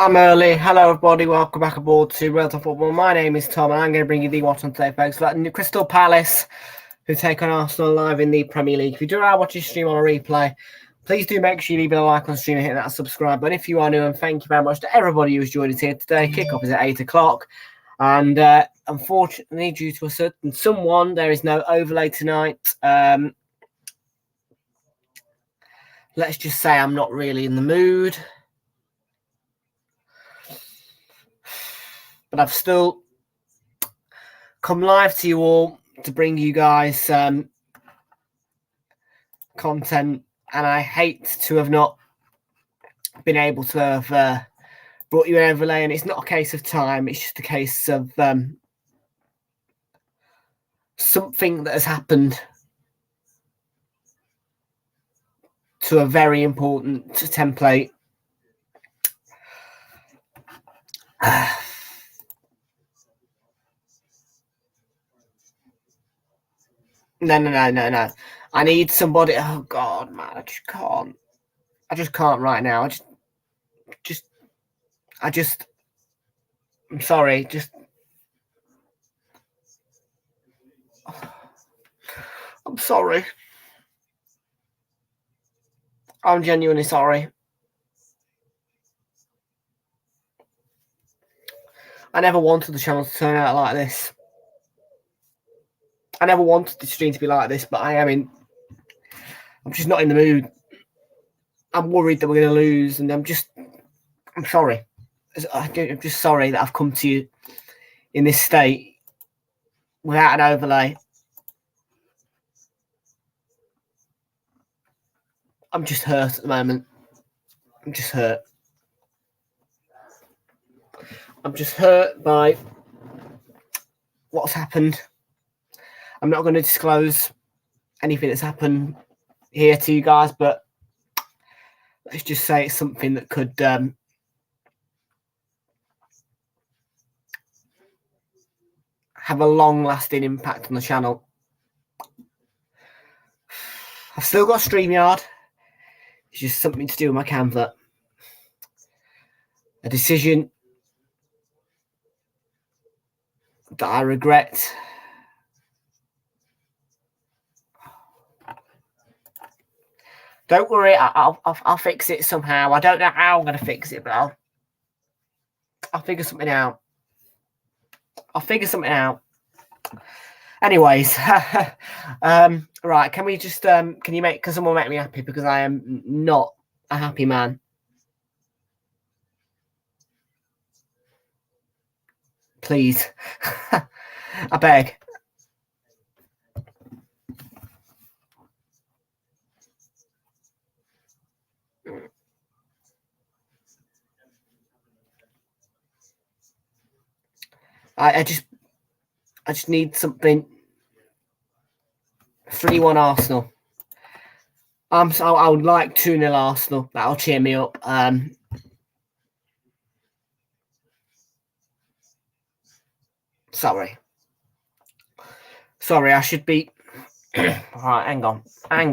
I'm early. Hello, everybody. Welcome back aboard to Realltom Football. My name is Tom, and I'm going to bring you the watch on today, folks. Like Crystal Palace, who take on Arsenal live in the Premier League. If you do watch this stream on a replay, please do make sure you leave a like on stream and hit that subscribe button if you are new. And thank you very much to everybody who's joined us here today. Kickoff is at 8 o'clock. And unfortunately, due to a certain someone, there is no overlay tonight. Let's just say I'm not really in the mood. But I've still come live to you all to bring you guys content, and I hate to have not been able to have brought you an overlay, and it's not a case of time, it's just a case of something that has happened to a very important template. No. I need somebody. Oh God, man, I just can't. I just can't right now. I'm sorry. I'm sorry. I'm genuinely sorry. I never wanted the channel to turn out like this. I never wanted the stream to be like this, but I'm just not in the mood. I'm worried that we're going to lose, and I'm sorry. I'm just sorry that I've come to you in this state without an overlay. I'm just hurt at the moment. I'm just hurt. I'm just hurt by what's happened. I'm not going to disclose anything that's happened here to you guys, but let's just say it's something that could have a long-lasting impact on the channel. I've still got StreamYard. It's just something to do with my Canva. A decision that I regret. Don't worry, I'll fix it somehow. I don't know how I'm going to fix it, but I'll figure something out. Anyways, right, can we just can someone make me happy, because I am not a happy man. Please. I beg. I just need something. 3-1 Arsenal. So I would like 2-0 Arsenal. That'll cheer me up. Sorry, I should be. All right, hang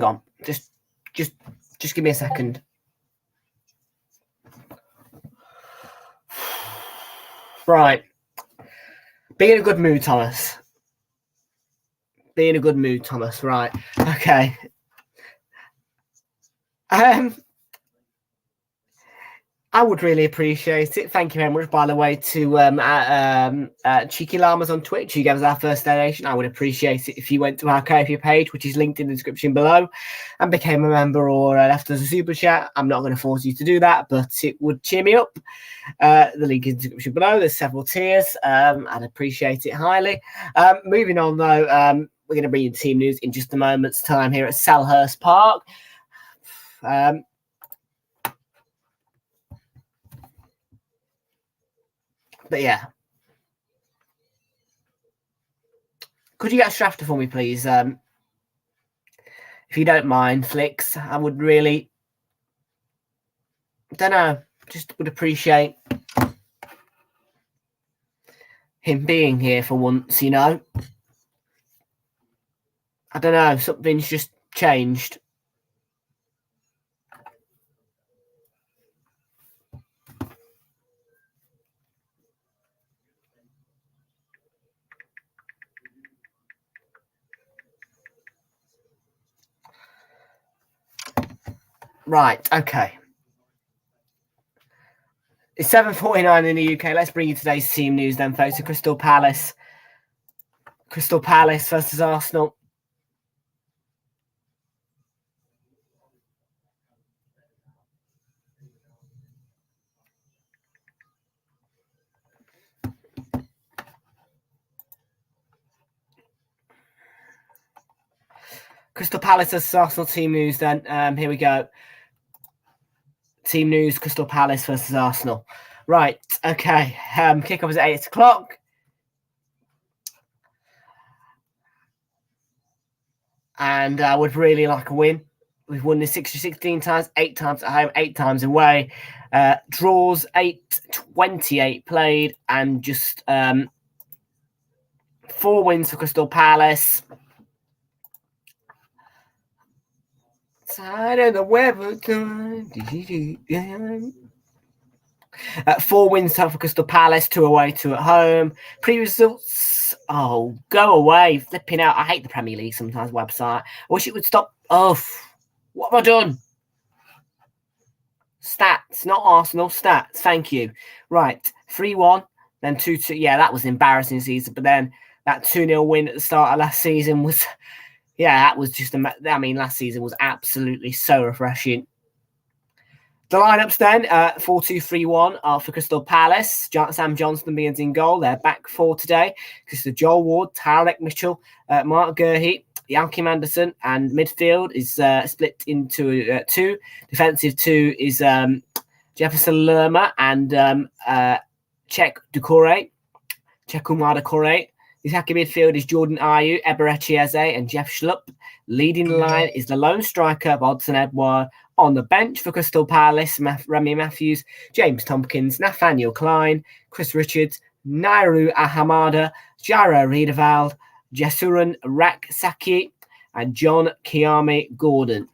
on. Just give me a second. Right. Be in a good mood, Thomas. Right. Okay. I would really appreciate it. Thank you very much, by the way, to Cheeky Llamas on Twitch, who gave us our first donation. I would appreciate it if you went to our Ko-fi page, which is linked in the description below, and became a member or left us a super chat. I'm not going to force you to do that, but it would cheer me up. The link is in the description below. There's several tiers. I'd appreciate it highly. Moving on, though, we're going to bring you the team news in just a moment's time here at Selhurst Park. But yeah, could you get a Strafter for me, please? If you don't mind, Flicks, I would really, don't know, just would appreciate him being here for once, you know. I don't know, something's just changed. Right, okay. It's 7:49 in the UK. Let's bring you today's team news then, folks. So Crystal Palace Crystal Palace versus Arsenal. Crystal Palace versus Arsenal team news then. Here we go. Team news, Crystal Palace versus Arsenal. Right, okay. Kickoff is at 8 o'clock. And I would really like a win. We've won this 16 times, 8 times at home, 8 times away. Draws 8-28 played, and just 4 wins for Crystal Palace. Tired of the weather time. 4 wins for Crystal Palace, 2 away, 2 at home. Previous results, oh, go away. Flipping out. I hate the Premier League sometimes website. I wish it would stop. Oh, what have I done? Stats, not Arsenal, stats. Thank you. Right, 3-1, then 2-2. Yeah, that was an embarrassing season. But then that 2-0 win at the start of last season was, yeah, that was just, I mean, last season was absolutely so refreshing. The lineups then, 4-2-3-1 for Crystal Palace. Sam Johnson begins in goal. They're back 4 today. Because Joel Ward, Tarek Mitchell, Mark Gurhey, Joachim Anderson, and midfield is split into 2. Defensive 2 is Jefferson Lerma and Chekumar Doucouré. The attacking midfield is Jordan Ayew, Eberechi Eze, and Jeff Schlupp. Leading the line is the lone striker, Bodson Edouard. On the bench for Crystal Palace, Remy Matthews, James Tompkins, Nathaniel Klein, Chris Richards, Nairu Ahamada, Jaro Riedewald, Jesuran Raksaki, and John Kiame Gordon.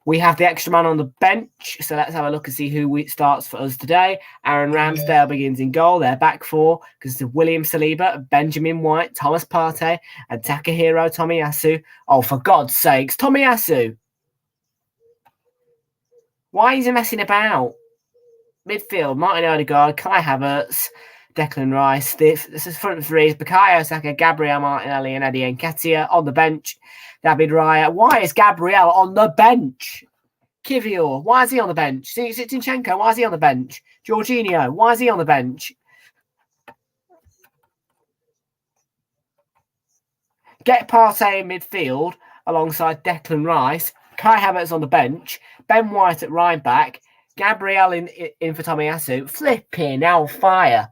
We have the extra man on the bench, so let's have a look and see who starts for us today. Aaron Ramsdale begins in goal. They're back 4 because of William Saliba, Benjamin White, Thomas Partey, and Takahiro Tomiyasu. Oh, for God's sakes, Tomiyasu! Why is he messing about? Midfield, Martin Odegaard, Kai Havertz, Declan Rice. This is front 3 is Bukayo Saka, Gabriel Martinelli, and Eddie Nketiah. On the bench, David Raya. Why is Gabriel on the bench? Kivior, why is he on the bench? Zinchenko, why is he on the bench? Jorginho, why is he on the bench? Get Partey in midfield alongside Declan Rice. Kai Havertz on the bench. Ben White at right back. Gabriel in for Tomiyasu. Flipping hellfire.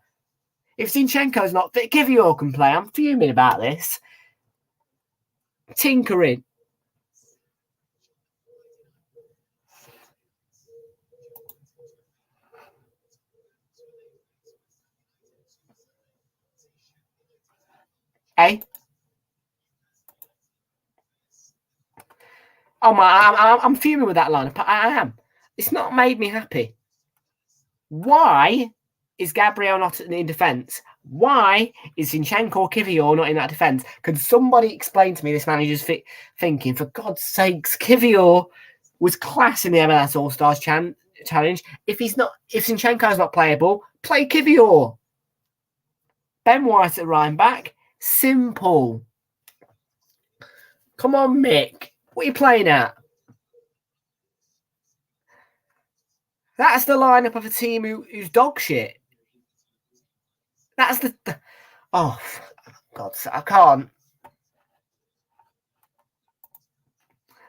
If Zinchenko's not fit, Kivior can play. I'm fuming about this. Tinkering. Hey? Oh my! I'm fuming with that lineup. I am. It's not made me happy. Why is Gabriel not in defence? Why is Zinchenko or Kivior not in that defence? Can somebody explain to me this manager's thinking? For God's sakes, Kivior was class in the MLS All-Stars challenge. If Zinchenko's not playable, play Kivior. Ben White at right back. Simple. Come on, Mick. What are you playing at? That's the lineup of a team who's dog shit. That's the oh, God, I can't.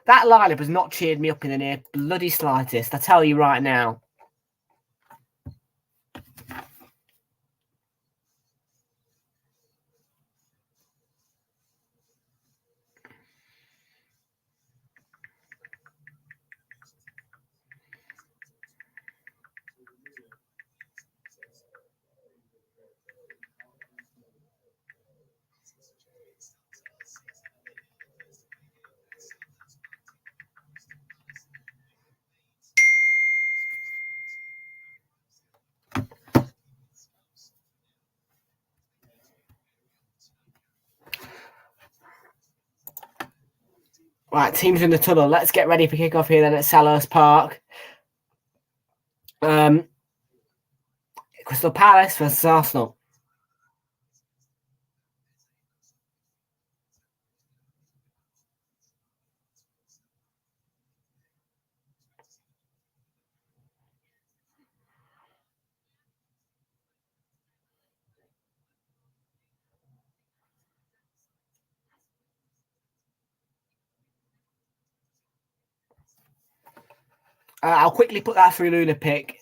That lineup has not cheered me up in the near bloody slightest. I tell you right now. Right, teams in the tunnel. Let's get ready for kickoff here then at Selhurst Park. Crystal Palace versus Arsenal. I'll quickly put that through Lunar Pick.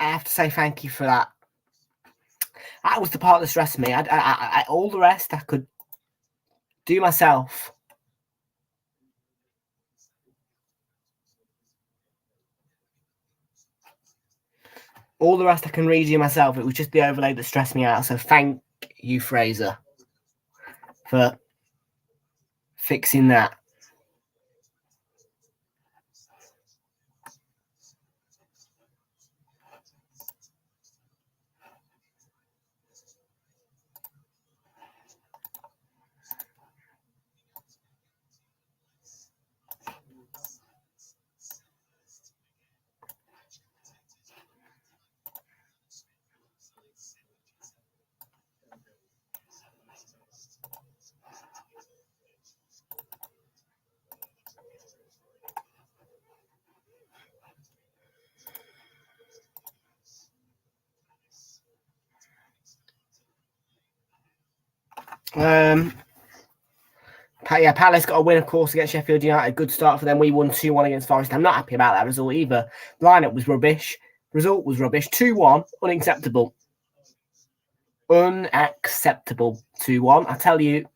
I have to say thank you for that. That was the part that stressed me. All the rest I could do myself. All the rest I can read you myself. It was just the overlay that stressed me out. So thank you, Fraser, for fixing that. Yeah, Palace got a win, of course, against Sheffield United. Good start for them. We won 2-1 against Forest. I'm not happy about that result either. Lineup was rubbish. Result was rubbish. 2-1, unacceptable. Unacceptable. 2-1. I tell you.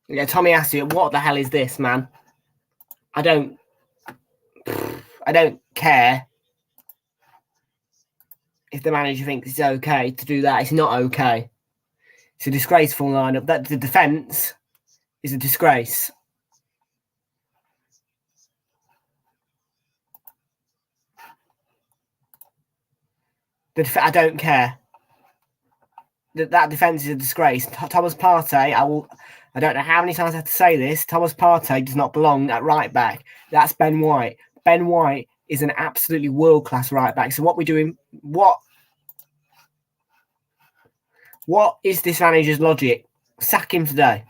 Yeah, Tommy asked you, what the hell is this, man? I don't care if the manager thinks it's okay to do that. It's not okay. It's a disgraceful lineup. That the defence is a disgrace. I don't care. That defence is a disgrace. Thomas Partey, I don't know how many times I have to say this. Thomas Partey does not belong at right back. That's Ben White. Ben White is an absolutely world-class right back. So what we're doing, what is this manager's logic? Sack him today.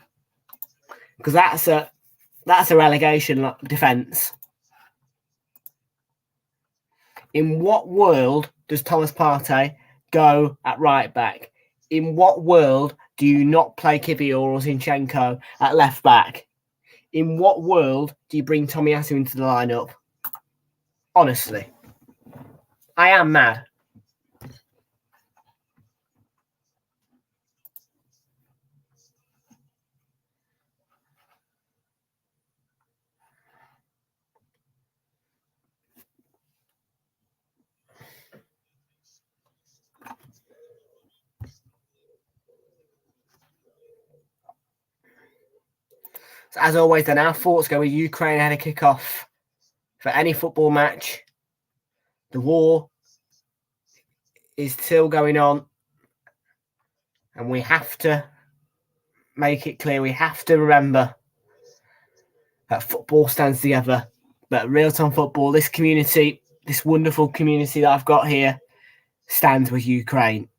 Because that's a relegation defence. In what world does Thomas Partey go at right back? In what world do you not play Kivior or Zinchenko at left back? In what world do you bring Tomiyasu into the lineup? Honestly, I am mad. So as always, then our thoughts go with Ukraine ahead of kickoff for any football match. The war is still going on, and we have to make it clear. We have to remember that football stands together. But Realltom Football, this community, this wonderful community that I've got here, stands with Ukraine.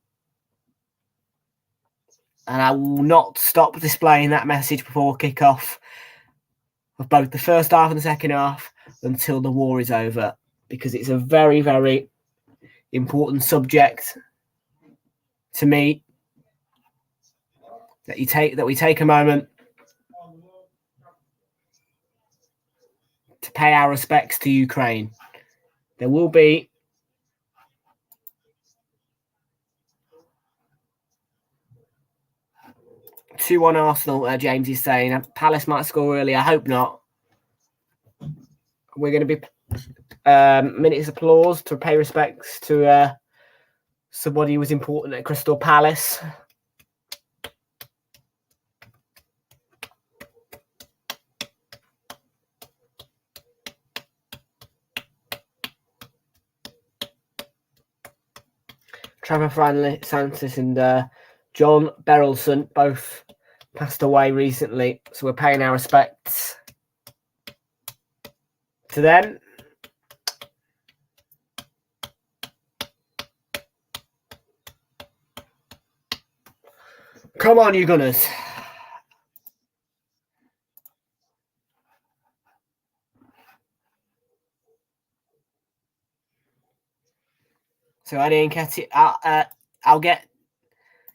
And I will not stop displaying that message before kickoff of both the first half and the second half until the war is over, because it's a very, very important subject to me that we take a moment to pay our respects to Ukraine. There will be two-one Arsenal, James is saying. Palace might score early. I hope not. We're going to be minutes of applause to pay respects to somebody who was important at Crystal Palace. Trevor Francis and John Berylson both passed away recently, so we're paying our respects to them. Come on, you Gunners. So Eddie and Ketty, I'll get,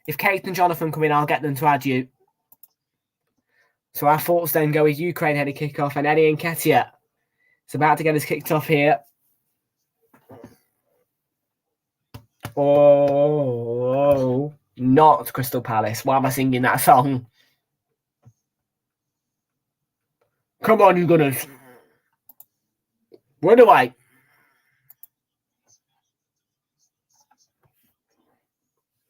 if Kate and Jonathan come in, I'll get them to add you. So our thoughts then go with Ukraine headed kickoff and Eddie and Ketia. It's about to get us kicked off here. Oh, not Crystal Palace. Why am I singing that song? Come on, you Gunners. Run away.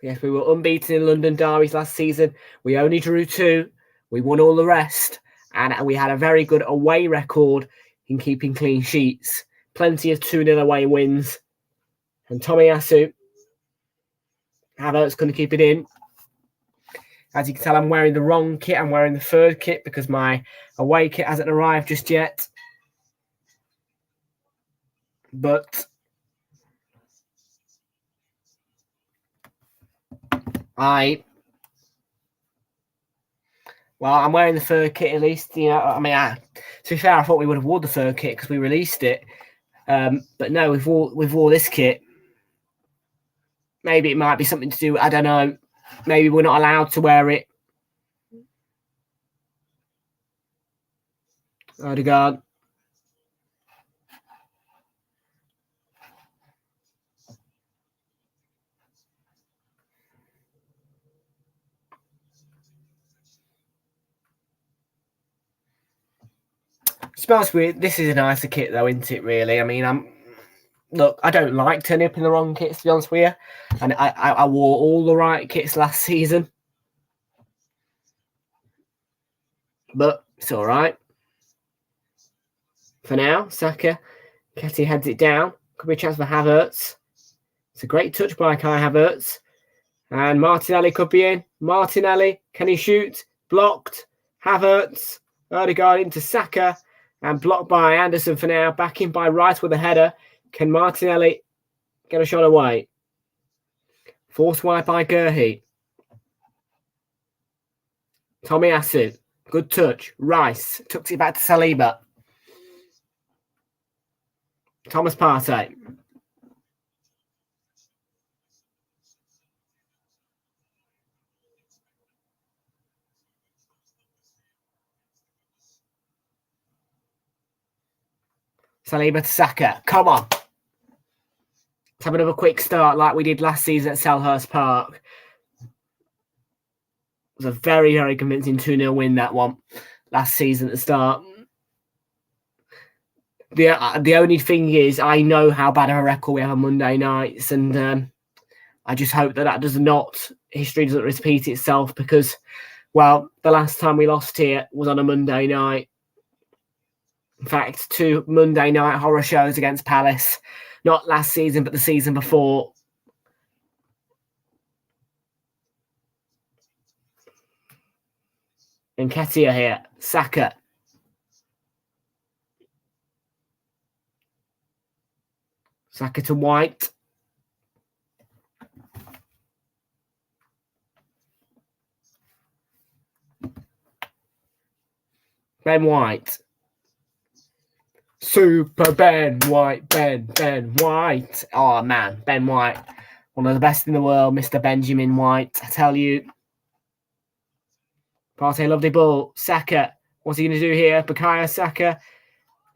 Yes, we were unbeaten in London derbies last season. We only drew 2. We won all the rest. And we had a very good away record in keeping clean sheets. Plenty of 2-0 away wins. And Tomiyasu, Havertz going to keep it in. As you can tell, I'm wearing the wrong kit. I'm wearing the 3rd kit because my away kit hasn't arrived just yet. But I'm wearing the 3rd kit at least. You know, I mean, to be fair, I thought we would have worn the 3rd kit because we released it. But no, we've wore this kit. Maybe it might be something to do. I don't know. Maybe we're not allowed to wear it. Odegaard. Smells weird. This is a nicer kit though, isn't it, really? I mean, look, I don't like turning up in the wrong kits, to be honest with you. And I wore all the right kits last season. But it's all right. For now, Saka. Ketty heads it down. Could be a chance for Havertz. It's a great touch by Kai Havertz. And Martinelli could be in. Martinelli, can he shoot? Blocked. Havertz. Odegaard into Saka. And blocked by Anderson for now. Back in by Rice with a header. Can Martinelli get a shot away? Forced wide by Gurhey. Tomiyasu. Good touch. Rice. Tucks it back to Saliba. Thomas Partey. Saliba to Saka. Come on. Let's have another quick start like we did last season at Selhurst Park. It was a very, very convincing 2-0 win, that one, last season at the start. The only thing is, I know how bad of a record we have on Monday nights, and I just hope that history doesn't repeat itself because, well, the last time we lost here was on a Monday night. In fact, 2 Monday night horror shows against Palace. Not last season, but the season before. Nketiah here. Saka. Saka to White. Ben White. Super Ben White. Ben White. Oh, man. Ben White. One of the best in the world, Mr. Benjamin White. I tell you. Partey, lovely ball. Saka. What's he going to do here? Bukayo Saka.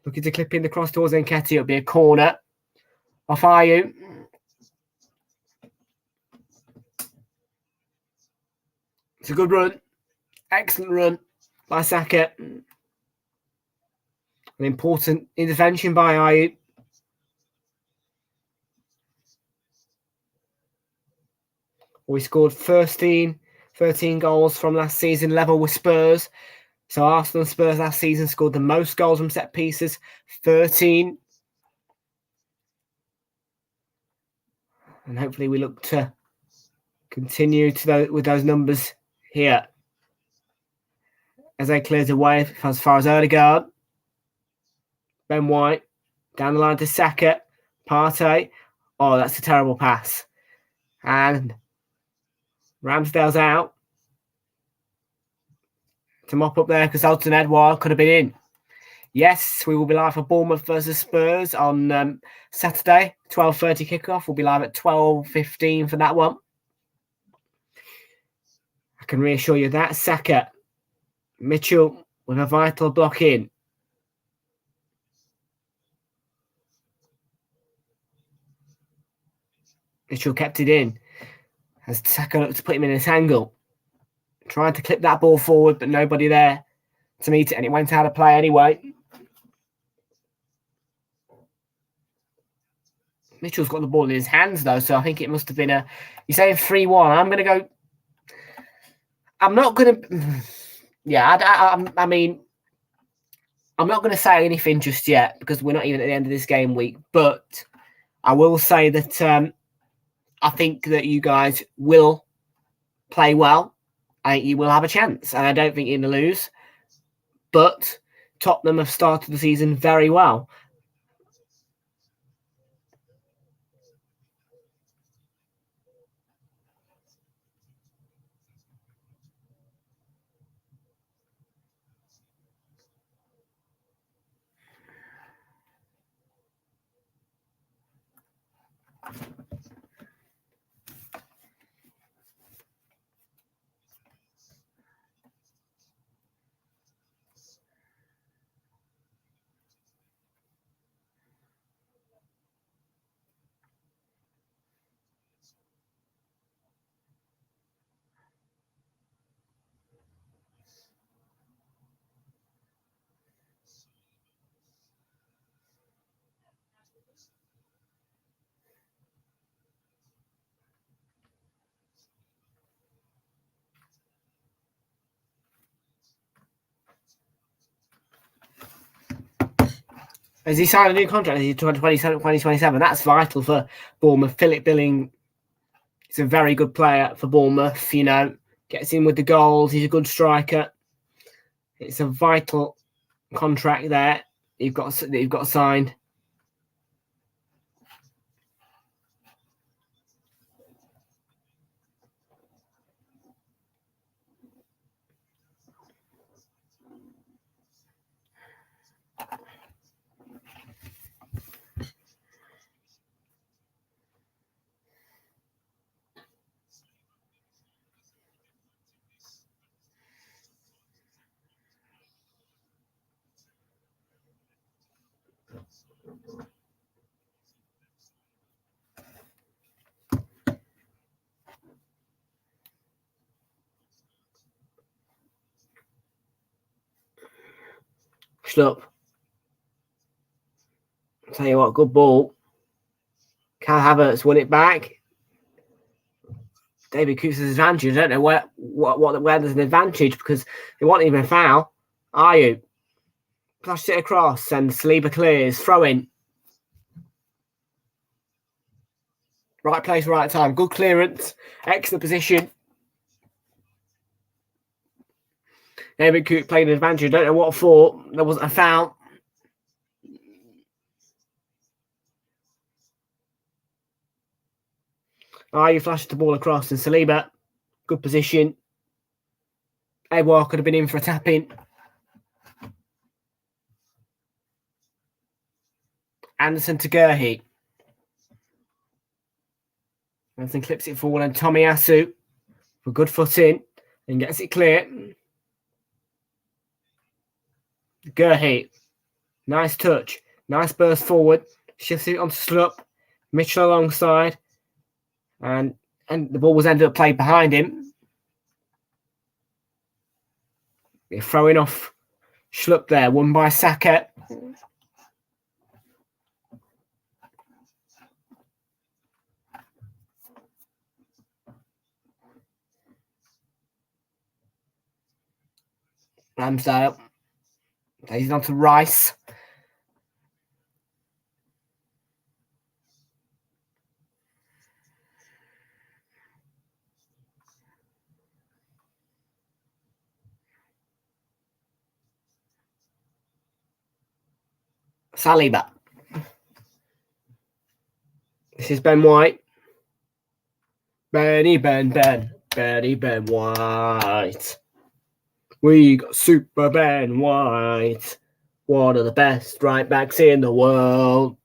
Looking to clip in the cross towards Nketiah. It'll be a corner. Off Ayew. It's a good run. Excellent run by Saka. An important intervention by Ayew. We scored 13 goals from last season, level with Spurs. So Arsenal and Spurs last season scored the most goals from set pieces, 13. And hopefully we look to continue with those numbers here. As they clears away as far as Odegaard. Ben White. Down the line to Saka. Partey. Oh, that's a terrible pass. And Ramsdale's out. To mop up there because Alton Edouard could have been in. Yes, we will be live for Bournemouth versus Spurs on Saturday. 12:30 kickoff. We'll be live at 12:15 for that one. I can reassure you that. Saka. Mitchell with a vital block in. Mitchell kept it in. As Saka looked to put him in this angle. Trying to clip that ball forward, but nobody there to meet it, and it went out of play anyway. Mitchell's got the ball in his hands, though, so I think it must have been a... You're saying 3-1. I'm going to go... I'm not going to... Yeah, I mean... I'm not going to say anything just yet, because we're not even at the end of this game week, but I will say that I think that you guys will play well. I think you will have a chance, and I don't think you're going to lose. But Tottenham have started the season very well. Has he signed a new contract? He's 2027. That's vital for Bournemouth. Philip Billing is a very good player for Bournemouth. You know, gets in with the goals. He's a good striker. It's a vital contract there. You've got signed. Schlupp. I'll tell you what, good ball. Kai Havertz won it back. David Cooper's advantage. I don't know where there's an advantage because it wasn't even a foul. Are you? Flashed it across and Saliba clears. Throw in. Right place, right time. Good clearance. Excellent position. David Cooper played an advantage. I don't know what for. There wasn't a foul. You flashed the ball across and Saliba. Good position. Edouard could have been in for a tap-in. Anderson to Gurhey. Anderson clips it forward and Tomiyasu for good foot in and gets it clear. Gurhey. Nice touch. Nice burst forward. Shifts it onto Schlupp. Mitchell alongside. And the ball was ended up played behind him. They're throwing off Schlupp there. Won by Saka. Ramsdale. He's on to Rice. Saliba. This is Ben White. Ben White. We got Super Ben White. One of the best right backs in the world.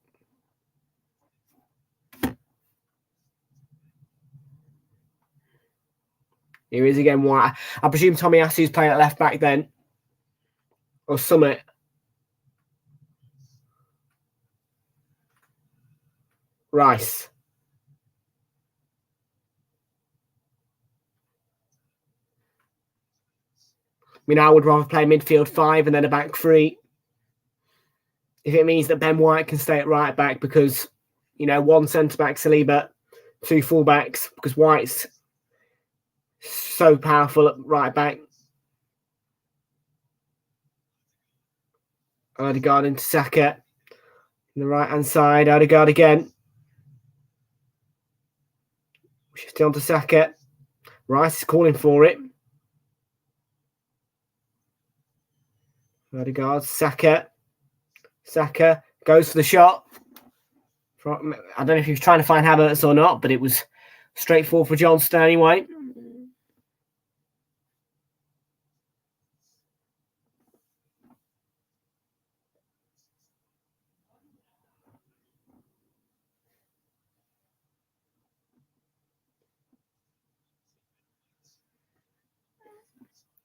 Here he is again, White. I presume Tomiyasu's playing at left back then. Or Summit. Rice. I mean, I would rather play midfield 5 and then a back 3. If it means that Ben White can stay at right back because, you know, 1 centre-back, Saliba, 2 full-backs, because White's so powerful at right back. Odegaard into Saka. On the right-hand side, Odegaard again. Shifting on to Saka. Rice is calling for it. Odegaard, Saka. Saka goes for the shot. I don't know if he was trying to find Havertz or not, but it was straightforward for Johnston anyway.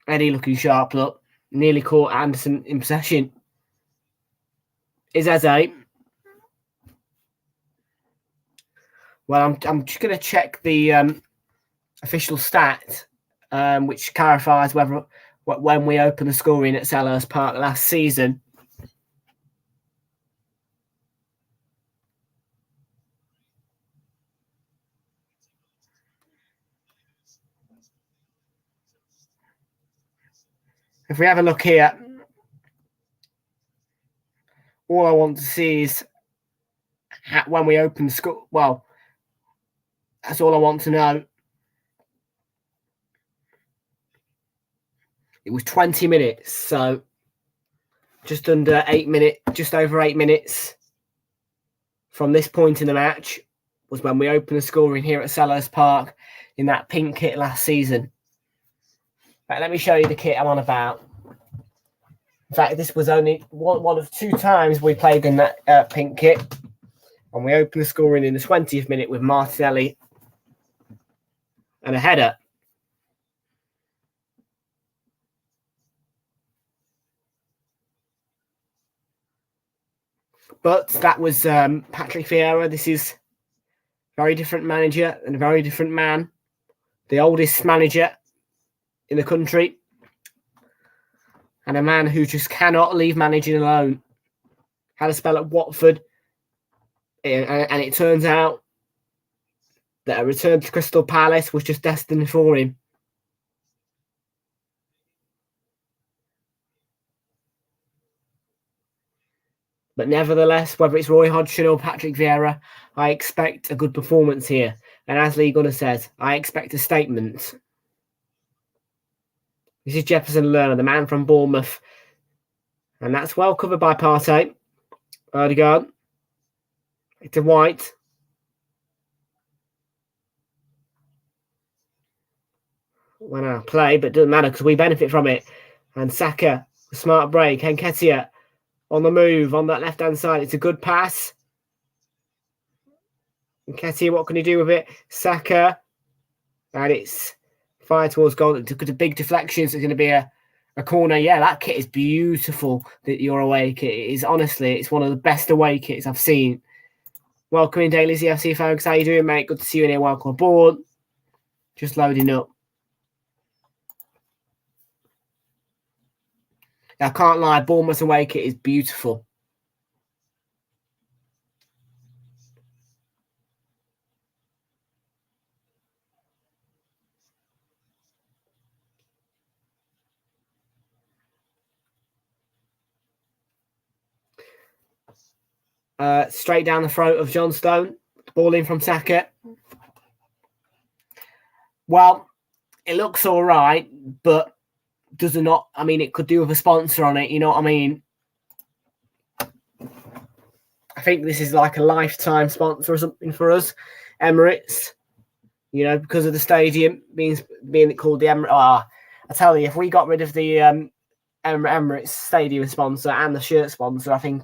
Eddie looking sharp, look. Nearly caught Anderson in possession. Is Eze. Well, I'm just going to check the official stat, which clarifies whether when we opened the scoring at Selhurst Park last season. If we have a look here, all I want to see is when we open the score. Well, that's all I want to know. It was 20 minutes, so just under 8 minutes, just over 8 minutes from this point in the match was when we opened the scoring here at Selhurst Park in that pink kit last season. Right, let me show you the kit I'm on about. In fact, this was only one of 2 times we played in that pink kit. And we opened the scoring in the 20th minute with Martinelli and a header. But that was Patrick Vieira. This is a very different manager and a very different man. The oldest manager in the country. And a man who just cannot leave managing alone. Had a spell at Watford. And it turns out that a return to Crystal Palace was just destined for him. But nevertheless, whether it's Roy Hodgson or Patrick Vieira, I expect a good performance here. And as Lee Gunner says, I expect a statement. This is Jefferson Lerner, the man from Bournemouth. And that's well covered by Partey. Odegaard. To White. When I play, but it doesn't matter because we benefit from it. And Saka, a smart break. Nketiah on the move on that left-hand side. It's a good pass. Nketiah, what can he do with it? Saka. And it's fired towards goal. It took a big deflection. So it's going to be a corner. Yeah, that kit is beautiful. Your away kit is honestly, it's one of the best away kits I've seen. Welcome in, Daily CFC folks. How you doing, mate? Good to see you in here. Welcome aboard. Just loading up. I can't lie, Bournemouth's away kit is beautiful. Straight down the throat of John Stone. Ball in from Saka. Well, it looks all right, but does it not? I mean, it could do with a sponsor on it. You know what I mean? I think this is like a lifetime sponsor or something for us, Emirates. You know, because of the stadium being called the Emirates. I tell you, if we got rid of the Emirates stadium sponsor and the shirt sponsor, I think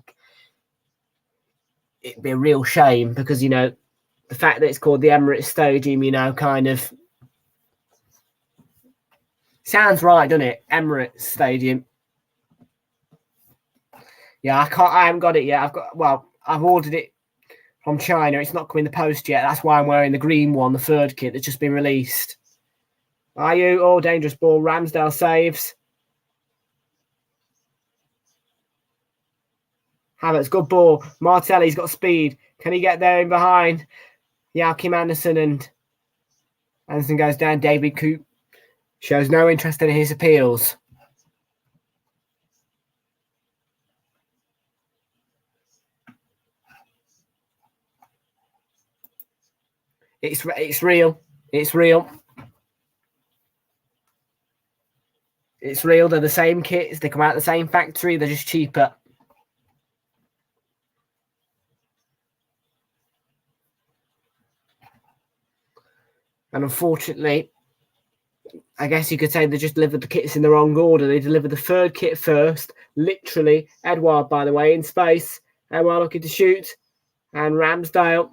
it'd be a real shame because, you know, the fact that it's called the Emirates Stadium, you know, kind of sounds right, doesn't it? Emirates Stadium. Yeah, I haven't got it yet. I've ordered it from China. It's not come in the post yet. That's why I'm wearing the green one, the third kit that's just been released. Are you? Oh, dangerous ball. Ramsdale saves. Havertz, good ball. Martelli's got speed. Can he get there in behind? Yeah, Kim Anderson, and Anderson goes down. David Coop shows no interest in his appeals. It's real. It's real. It's real. They're the same kits. They come out of the same factory. They're just cheaper. And unfortunately, I guess you could say they just delivered the kits in the wrong order. They delivered the third kit first. Literally, Edouard, by the way, in space. Edouard looking to shoot. And Ramsdale.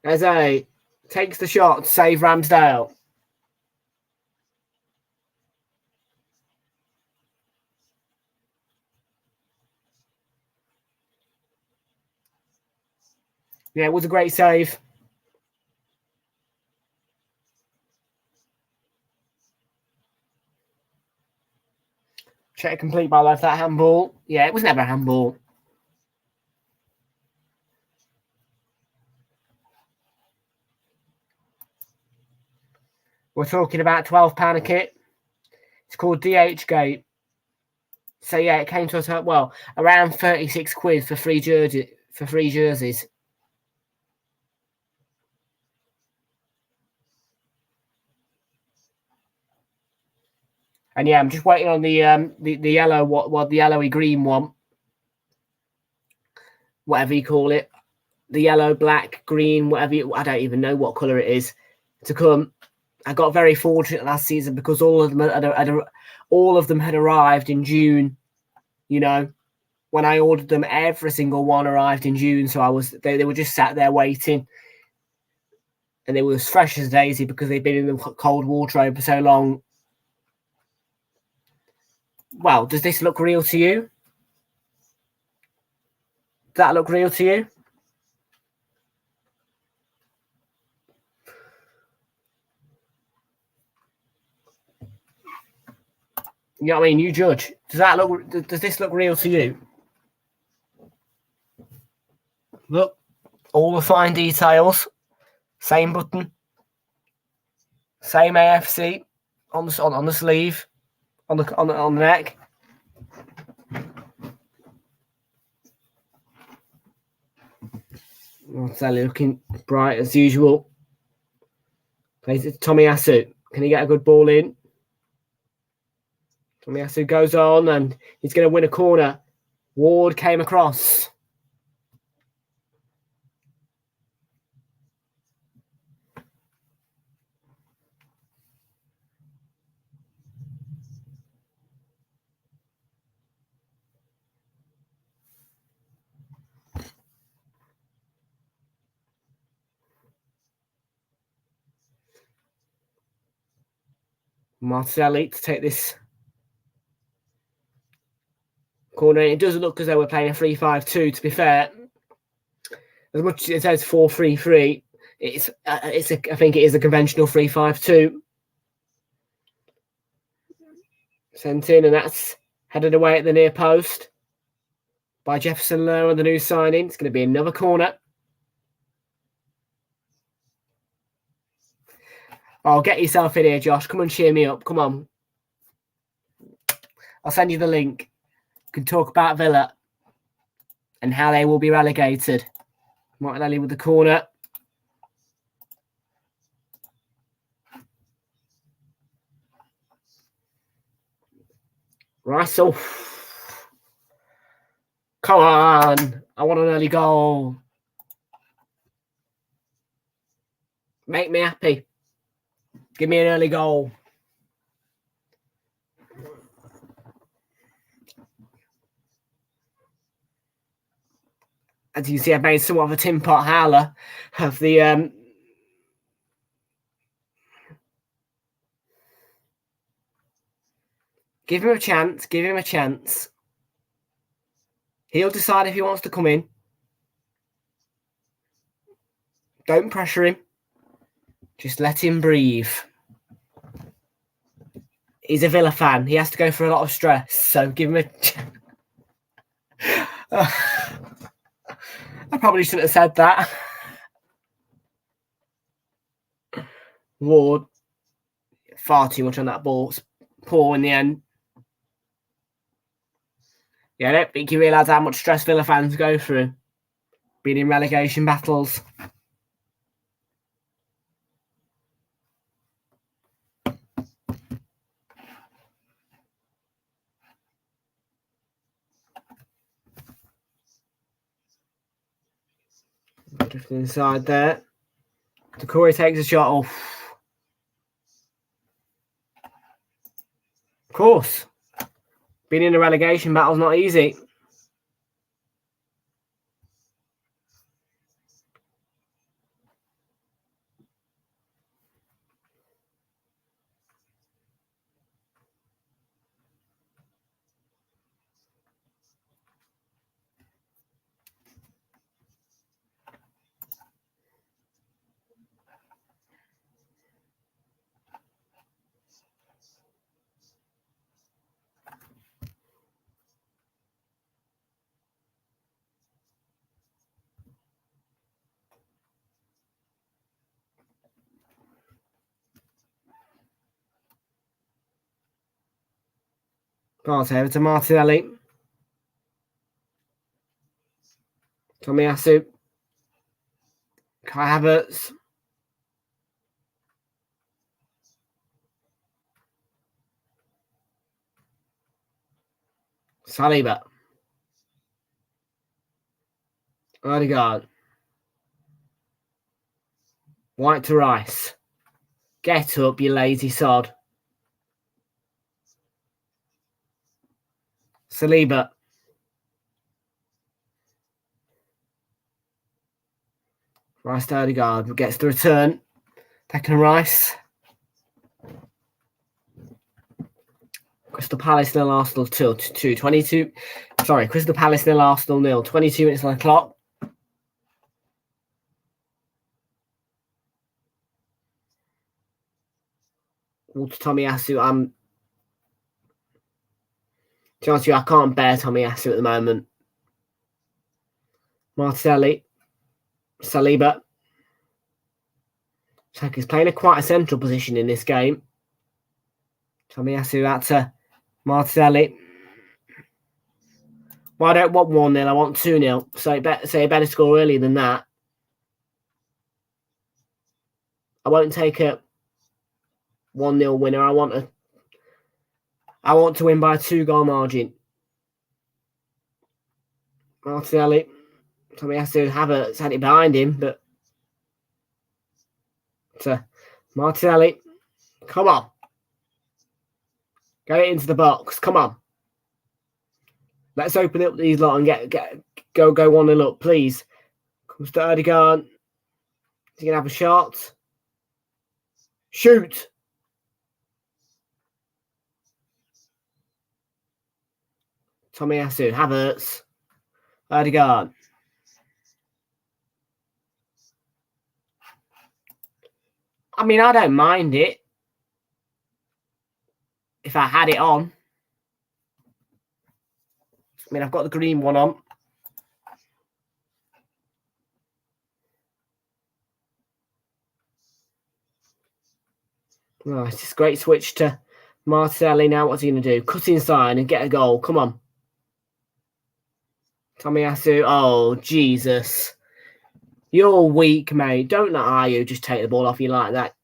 Eze takes the shot to save Ramsdale. Yeah, it was a great save. Check complete by life, that handball. Yeah, it was never a handball. We're talking about £12 a kit. It's called DH Gate. So yeah, it came to us around 36 quid for three jerseys. And yeah, I'm just waiting on the yellow, the yellowy green one, whatever you call it, the yellow, black, green, I don't even know what color it is, to come. I got very fortunate last season because all of them had arrived in June. You know, when I ordered them, every single one arrived in June. So they were just sat there waiting, and they were as fresh as daisy because they'd been in the cold wardrobe for so long. Well, does this look real to you? Does that look real to you? You know what I mean? You judge. Does this look real to you? Look, all the fine details. Same button. Same AFC on the sleeve, on the neck. Sally looking bright as usual. Plays it to Tomiyasu. Can he get a good ball in? Tomiyasu goes on and he's going to win a corner. Ward came across. Martelli to take this corner. It does look as though we're playing a 3-5-2, to be fair. As much as it says 4-3-3, I think it is a conventional 3-5-2. Sent in, and that's headed away at the near post by Jefferson Lowe, the new signing. It's going to be another corner. Oh, get yourself in here, Josh. Come and cheer me up. Come on. I'll send you the link. You can talk about Villa and how they will be relegated. Martinelli with the corner. Russell. Come on. I want an early goal. Make me happy. Give me an early goal. As you can see, I've made somewhat of a tin pot howler of the give him a chance. Give him a chance. He'll decide if he wants to come in. Don't pressure him. Just let him breathe. He's a Villa fan. He has to go through a lot of stress. So give him a... I probably shouldn't have said that. Ward. Far too much on that ball. It's poor in the end. Yeah, I don't think you realise how much stress Villa fans go through. Being in relegation battles. Drifting inside there. Decore takes a shot off. Of course. Being in a relegation battle is not easy. Pass over to Martinelli. Tomiyasu. Kai Havertz. Saliba. Odegaard. White to Rice. Get up, you lazy sod. Saliba. Rice to Odegaard. Gets the return. Declan Rice. Crystal Palace nil, Arsenal 2. 22. Sorry, Crystal Palace nil, Arsenal nil. 22 minutes on the clock. Walter Tomiyasu. To be honest with you, I can't bear Tomiyasu at the moment. Martinelli. Saliba. So he's playing quite a central position in this game. Tomiyasu out to Martinelli. Well, I don't want 1-0, I want 2-0. So you better score earlier than that. I won't take a 1-0 winner. I want to win by a 2-goal margin. Martinelli. Tomiyasu Havertz had it behind him, but Martinelli. Come on. Get it into the box. Come on. Let's open up these lot and go 1-0 up, please. Comes to Odegaard. Is he gonna have a shot? Shoot. Tomiyasu, Havertz, Odegaard. I mean, I don't mind it if I had it on. I mean, I've got the green one on. Oh, it's just a great switch to Martinelli now. What's he going to do? Cut inside and get a goal. Come on. Tomiyasu. Oh, Jesus. You're weak, mate. Don't let Ayu just take the ball off you like that.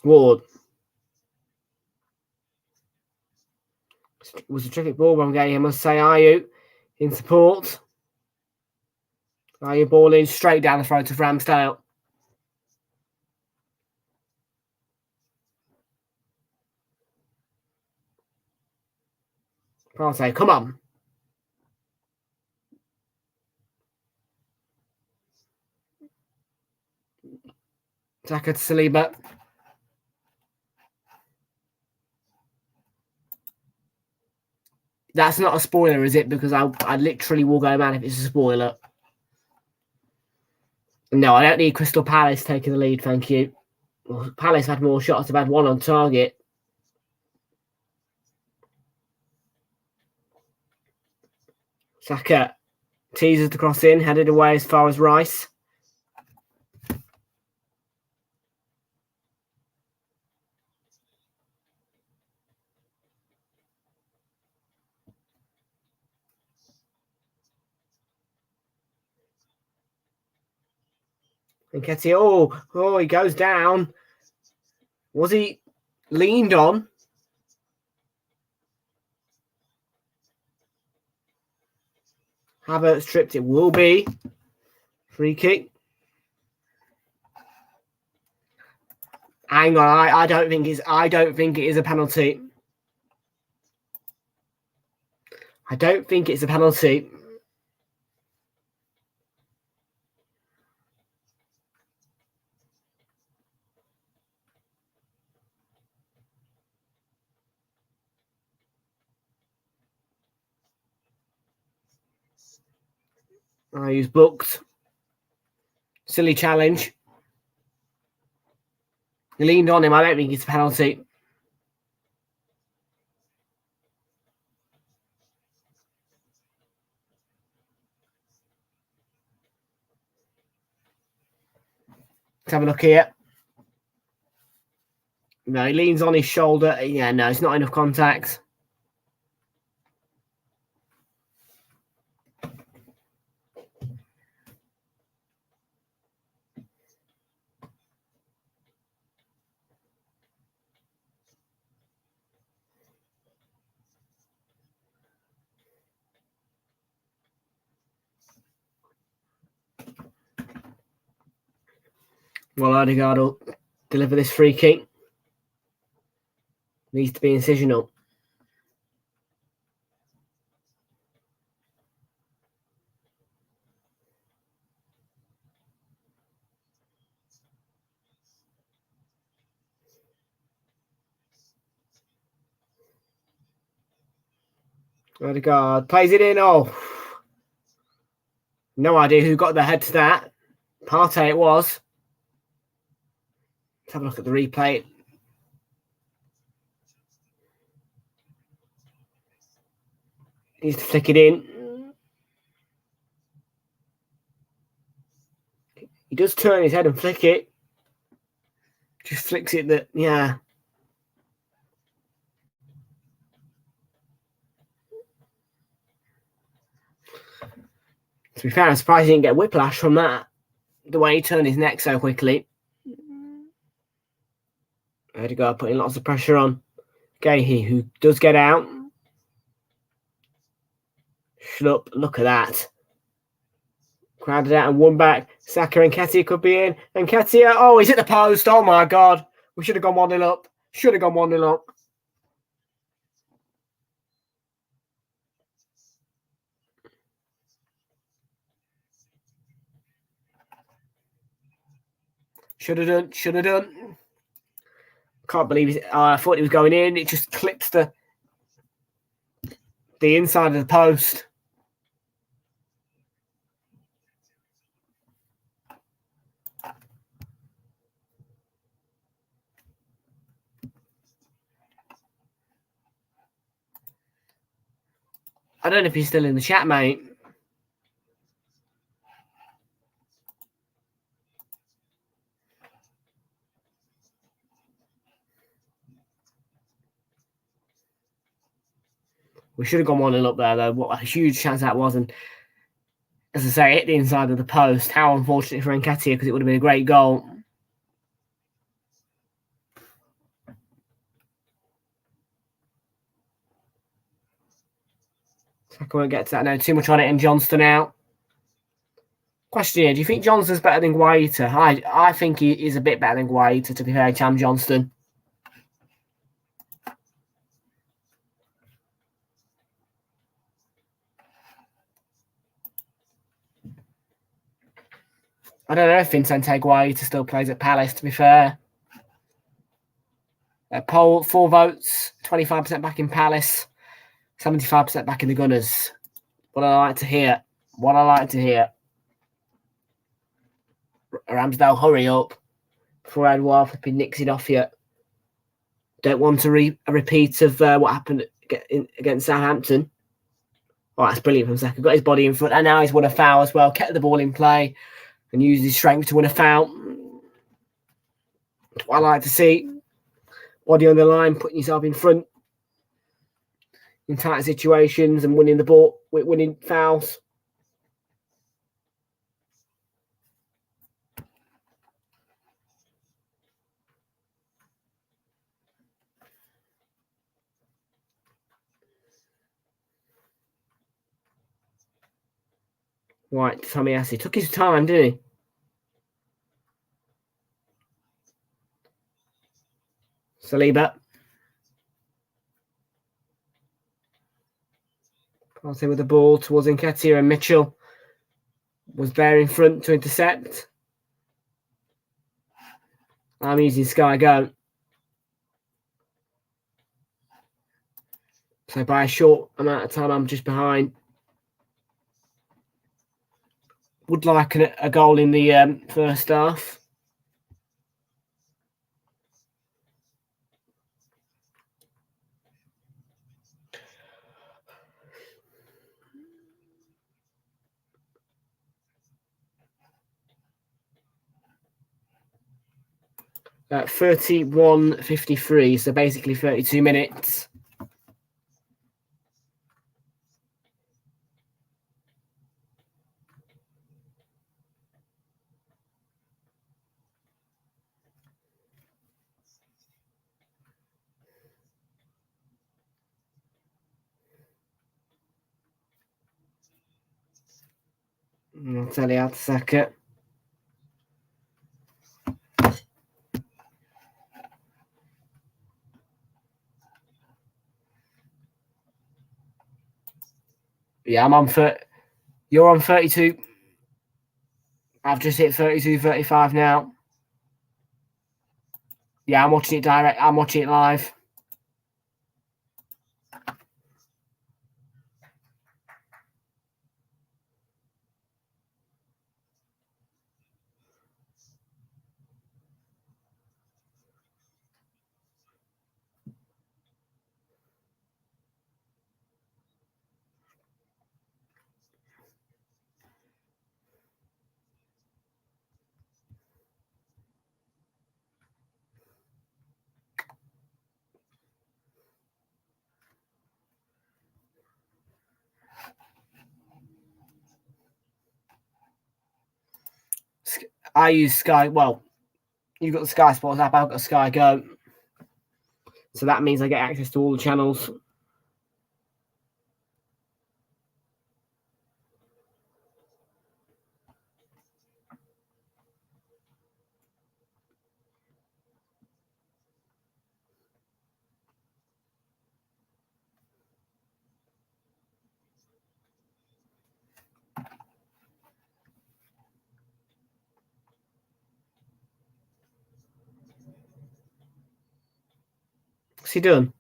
Ward. It was a terrific ball from game, I must say. Ayu in support. Ayu ball in straight down the throat of Ramsdale. Partey, come on. Saka to Saliba. That's not a spoiler, is it? Because I literally will go mad if it's a spoiler. No, I don't need Crystal Palace taking the lead, thank you. Well, Palace had more shots. They've had one on target. Saka teases the cross in, headed away as far as Rice. And Ketty, oh, he goes down. Was he leaned on? Havertz tripped. It will be free kick. Hang on, I don't think it is a penalty. I don't think it's a penalty. He's booked. Silly challenge. He leaned on him. I don't think it's a penalty. Let's have a look here. No, he leans on his shoulder. Yeah, no, it's not enough contact. Well, Odegaard will deliver this free kick. Needs to be incisional. Odegaard plays it in. Oh, no idea who got the head to that. Partey it was. Let's have a look at the replay. Needs to flick it in. He does turn his head and flick it. Just flicks it that, yeah. To be fair, I'm surprised he didn't get whiplash from that. The way he turned his neck so quickly. Odegaard putting lots of pressure on Gahey, who does get out. Schlupp, look at that. Crowded out and one back. Saka and Nketiah could be in. And Nketiah, oh, he's hit the post. Oh, my God. We should have gone 1-0 up. Should have gone 1-0 up. Should have done. Can't believe it. I thought it was going in. It just clips the inside of the post. I don't know if he's still in the chat, mate. We should have gone 1-0 up there, though. What a huge chance that was. And as I say, hit the inside of the post. How unfortunate for Nketiah, because it would have been a great goal. I won't get to that now. Too much on it. And Johnston out. Question here: do you think Johnston's better than Guaita? I think he is a bit better than Guaita, to be fair, Cam Johnston. I don't know if Vincente Guaita still plays at Palace, to be fair. Poll, 4 votes, 25% back in Palace, 75% back in the Gunners. What I like to hear. What I like to hear. Ramsdale, hurry up before Edouard flipping nicks it off you. Don't want a repeat of what happened against Southampton. Oh, that's brilliant from Saka. Got his body in front, and now he's won a foul as well. Kept the ball in play and used his strength to win a foul. That's what I like to see. Body on the line, putting yourself in front in tight situations and winning the ball, winning fouls. Right, Tomiyasu took his time, didn't he? Saliba. Passing with the ball towards Nketiah, and Mitchell was there in front to intercept. I'm using Sky Go. So by a short amount of time, I'm just behind. Would like a goal in the first half. At 31:53, so basically 32 minutes. I'll tell you how to sack it. Yeah, I'm on you're on 32. I've just hit 32:35 now. Yeah, I'm watching it direct. I'm watching it live. I use Sky. Well, you've got the Sky Sports app. I've got Sky Go. So that means I get access to all the channels. he done?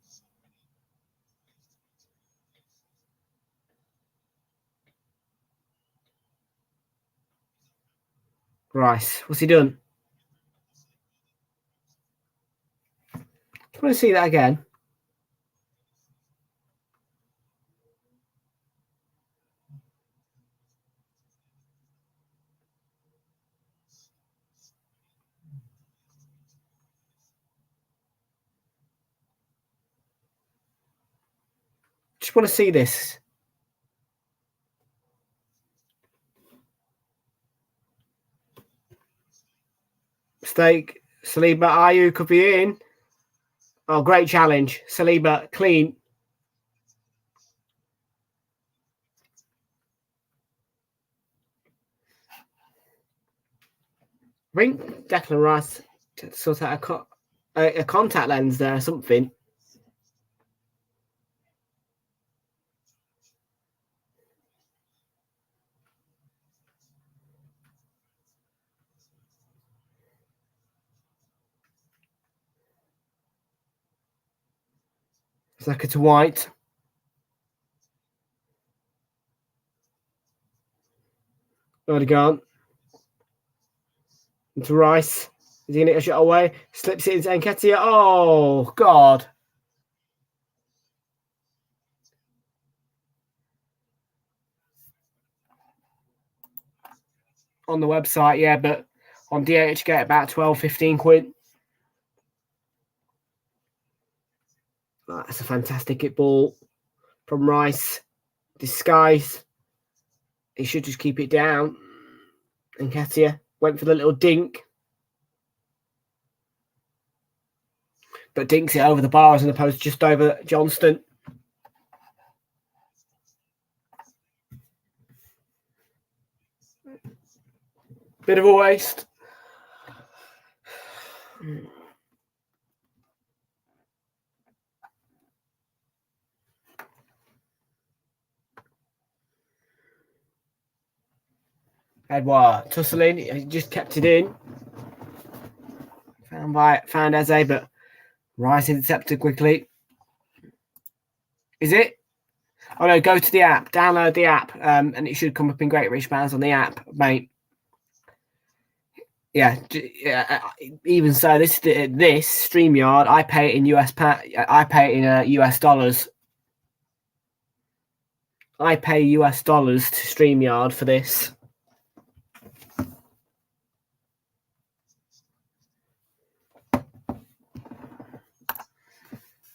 Rice. What's he done? I want to see that again. Just want to see this. Mistake. Saliba, Ayew could be in. Oh, great challenge. Saliba, clean. I think Declan Rice sort out a contact lens there or something. Saka to White. Odegaard. Into Rice. Is he going to get a shot away? Slips it into Nketiah. Oh, God. On the website, yeah, but on DH get about 12, 15 quid. That's a fantastic hit ball from Rice. Disguise. He should just keep it down. Nketiah went for the little dink. But dinks it over the bars and the post just over Johnston. Bit of a waste. Edouard tussling, he just kept it in. Found Eze, but Rice intercepted quickly. Is it? Oh no, go to the app, download the app, and it should come up in Great British Pounds on the app, mate. Yeah, even so, this StreamYard, I pay it in US dollars. I pay US dollars to StreamYard for this.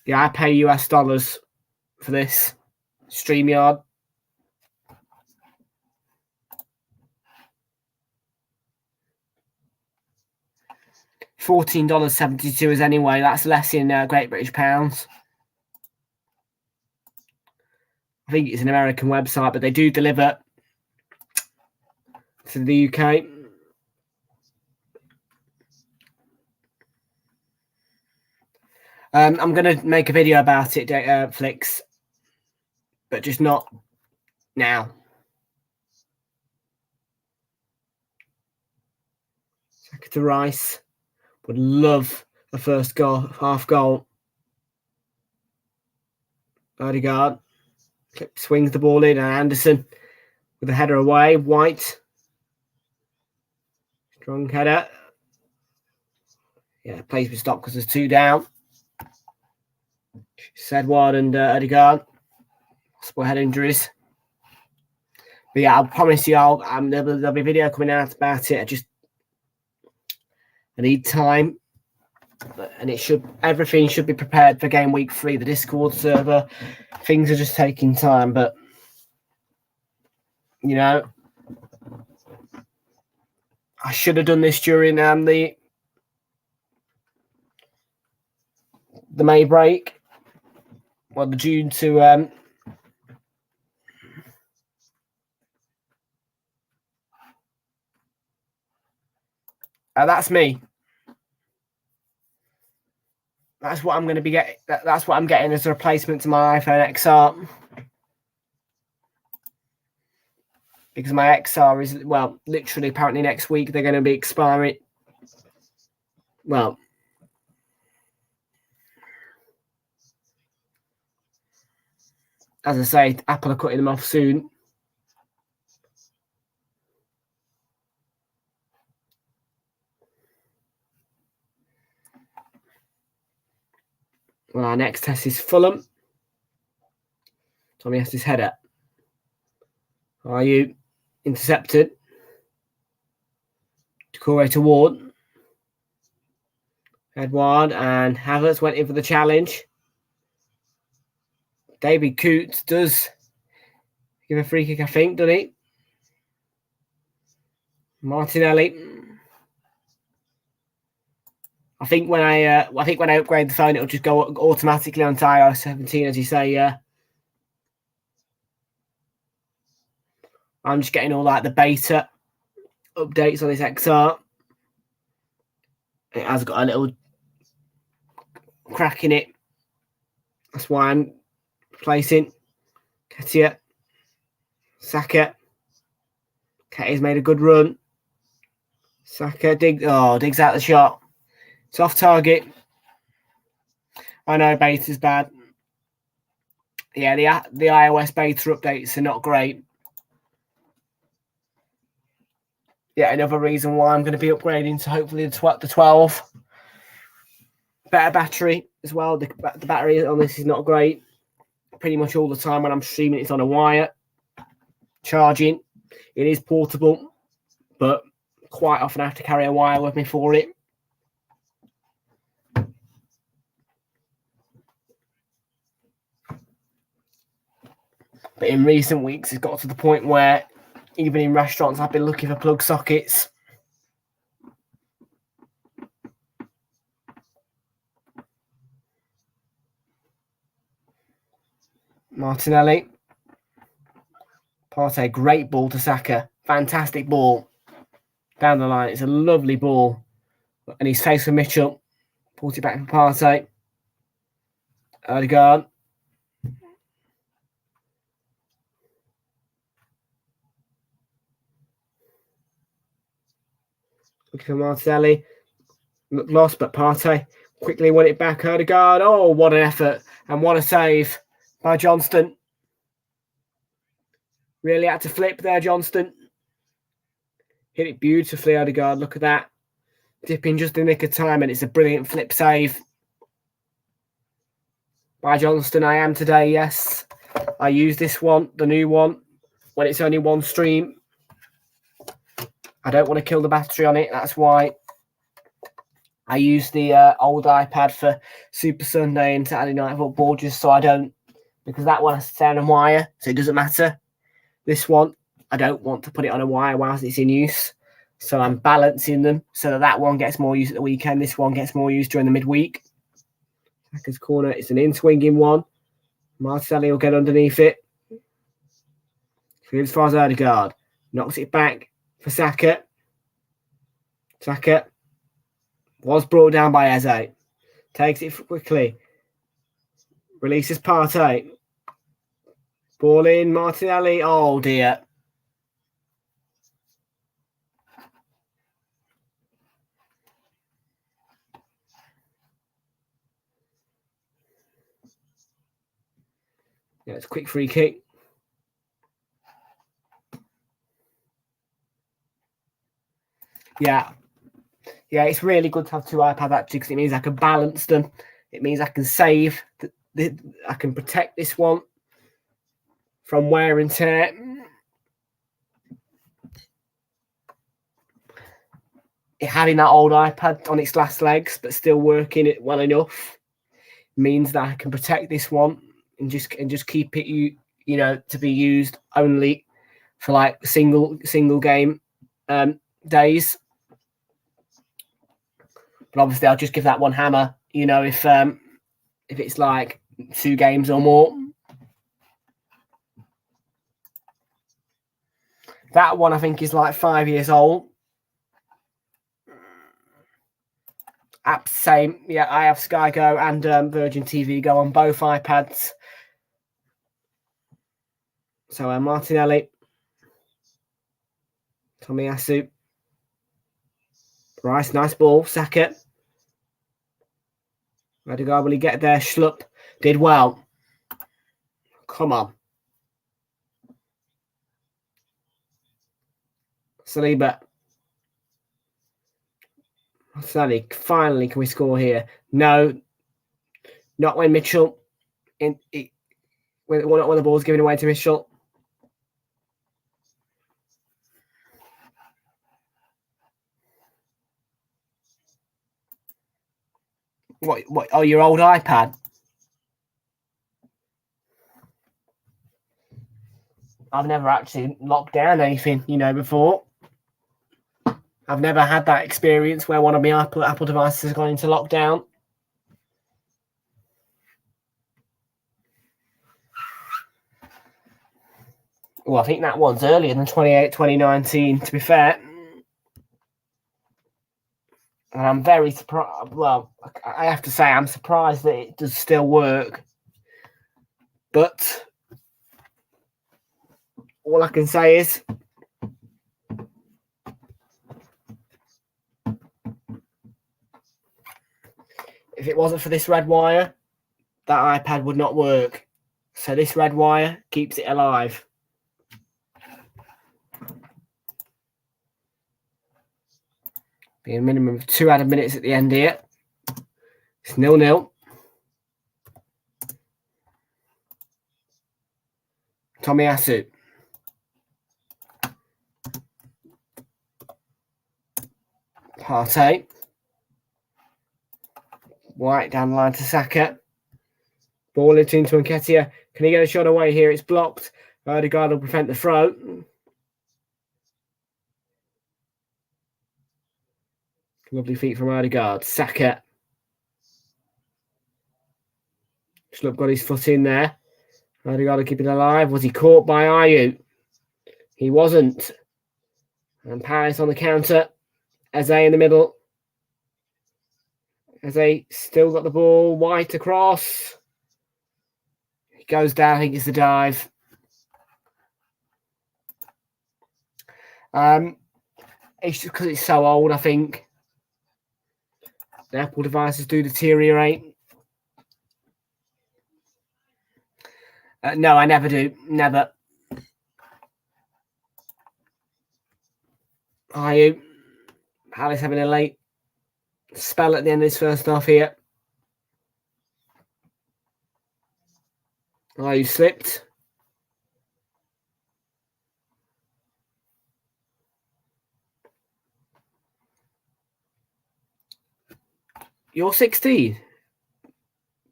Yeah, I pay US dollars for this StreamYard. $14.72 is anyway. That's less in Great British Pounds. I think it's an American website, but they do deliver to the UK. I'm going to make a video about it, Flicks, but just not now. Saka to Rice. Would love the first goal, half goal. Odegaard swings the ball in, and Anderson with a header away. White. Strong header. Yeah, plays with stop because there's two down. Edouard and Odegaard. Possible head injuries. But yeah, I'll promise you, there'll be a video coming out about it. I need time, and everything should be prepared for game week 3. The Discord server, things are just taking time, but you know, I should have done this during the May break, well, the June to that's me. That's what I'm going to be getting. That's what I'm getting as a replacement to my iPhone XR. Because my XR is, well, literally apparently next week they're going to be expiring. Well, as I say, Apple are cutting them off soon. Well, our next test is Fulham. Tommy has his header. Are you intercepted? Decore to Ward. Edward and Havertz went in for the challenge. David Coots does give a free kick, I think, doesn't he? Martinelli. I think when I upgrade the phone, it'll just go automatically onto iOS 17, as you say. I'm just getting all like the beta updates on this XR. It has got a little crack in it. That's why I'm replacing Ketia. Saka. Ketia's made a good run. Saka digs out the shot. It's off target. I know beta's bad. Yeah, the iOS beta updates are not great. Yeah, another reason why I'm going to be upgrading to hopefully the 12. Better battery as well. The battery on this is not great. Pretty much all the time when I'm streaming, it's on a wire. Charging. It is portable, but quite often I have to carry a wire with me for it. But in recent weeks, it's got to the point where even in restaurants, I've been looking for plug sockets. Martinelli. Partey, great ball to Saka. Fantastic ball. Down the line, it's a lovely ball. And he's faced with Mitchell. Pulls it back for Partey. Odegaard. Looking for Martinelli. Looked lost, but Partey quickly won it back. Odegaard. Oh, what an effort. And what a save by Johnston. Really had to flip there, Johnston. Hit it beautifully, Odegaard. Look at that. Dipping just in the nick of time, and it's a brilliant flip save by Johnston. I am today, yes. I use this one, the new one, when it's only one stream. I don't want to kill the battery on it. That's why I use the old iPad for Super Sunday and Saturday Night Football, just so I don't, because that one has to stay on a wire, so it doesn't matter. This one, I don't want to put it on a wire whilst it's in use. So I'm balancing them so that one gets more use at the weekend. This one gets more use during the midweek. Saka's corner, it's an in-swinging one. Martinelli will get underneath it. As far as Odegaard. Knocks it back for Saka. Saka was brought down by Eze. Takes it quickly. Releases Partey. Ball in, Martinelli. Oh, dear. Yeah, it's a quick free kick. Yeah, it's really good to have two iPads actually, because it means I can balance them. It means I can save. I can protect this one from wear and tear. Having that old iPad on its last legs, but still working it well enough, means that I can protect this one and just keep it, you know, to be used only for like single game days. But obviously, I'll just give that one hammer, you know, if it's like 2 games or more. That one, I think, is like 5 years old. Apps same. Yeah, I have Sky Go and Virgin TV Go on both iPads. So Martinelli, Tomiyasu, Rice, nice ball. Saka. Odegaard, will he get there? Schlupp did well. Come on. Saliba. Sally, finally, can we score here? No. Not when Mitchell. When the ball's given away to Mitchell. What? Oh, your old iPad. I've never actually locked down anything, before. I've never had that experience where one of my Apple devices has gone into lockdown. Well, I think that one's earlier than 2019, to be fair. And I'm very surprised. Well, I have to say I'm surprised that it does still work. But all I can say is if it wasn't for this red wire, that iPad would not work. So this red wire keeps it alive. Be a minimum of 2 added minutes at the end here. It's 0-0. Tomiyasu. Partey. White down the line to Saka. Ball into Nketiah. Can he get a shot away here? It's blocked. Odegaard will prevent the throw. Lovely feet from Odegaard. Saka. Schlupp got his foot in there. Odegaard will keep it alive. Was he caught by Ayew? He wasn't. And Paris on the counter. Eze in the middle. Eze still got the ball. White across. He goes down. I think it's the dive. It's just because it's so old, I think. The Apple devices do deteriorate. No, I never do. Never. Ayew. Palace having a late spell at the end of this first half here. Ayew slipped. You're 16?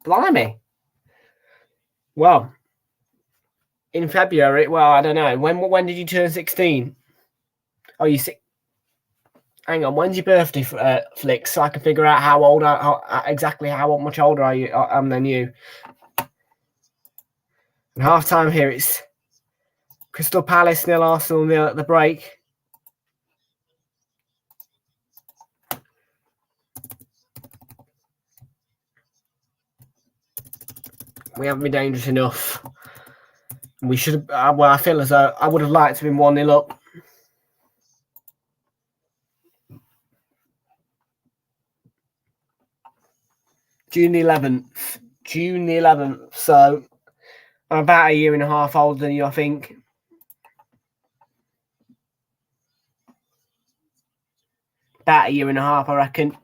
Blimey. Well, in February, I don't know. When did you turn 16? Oh, you 6. Hang on, when's your birthday, Flicks? So I can figure out how old, exactly how much older I am than you. And half time here, it's Crystal Palace 0, Arsenal 0 at the break. We haven't been dangerous enough. We should have, well, I feel as though I would have liked to have been 1-0 up. June the 11th. So I'm about a year and a half older than you, I think. About a year and a half, I reckon.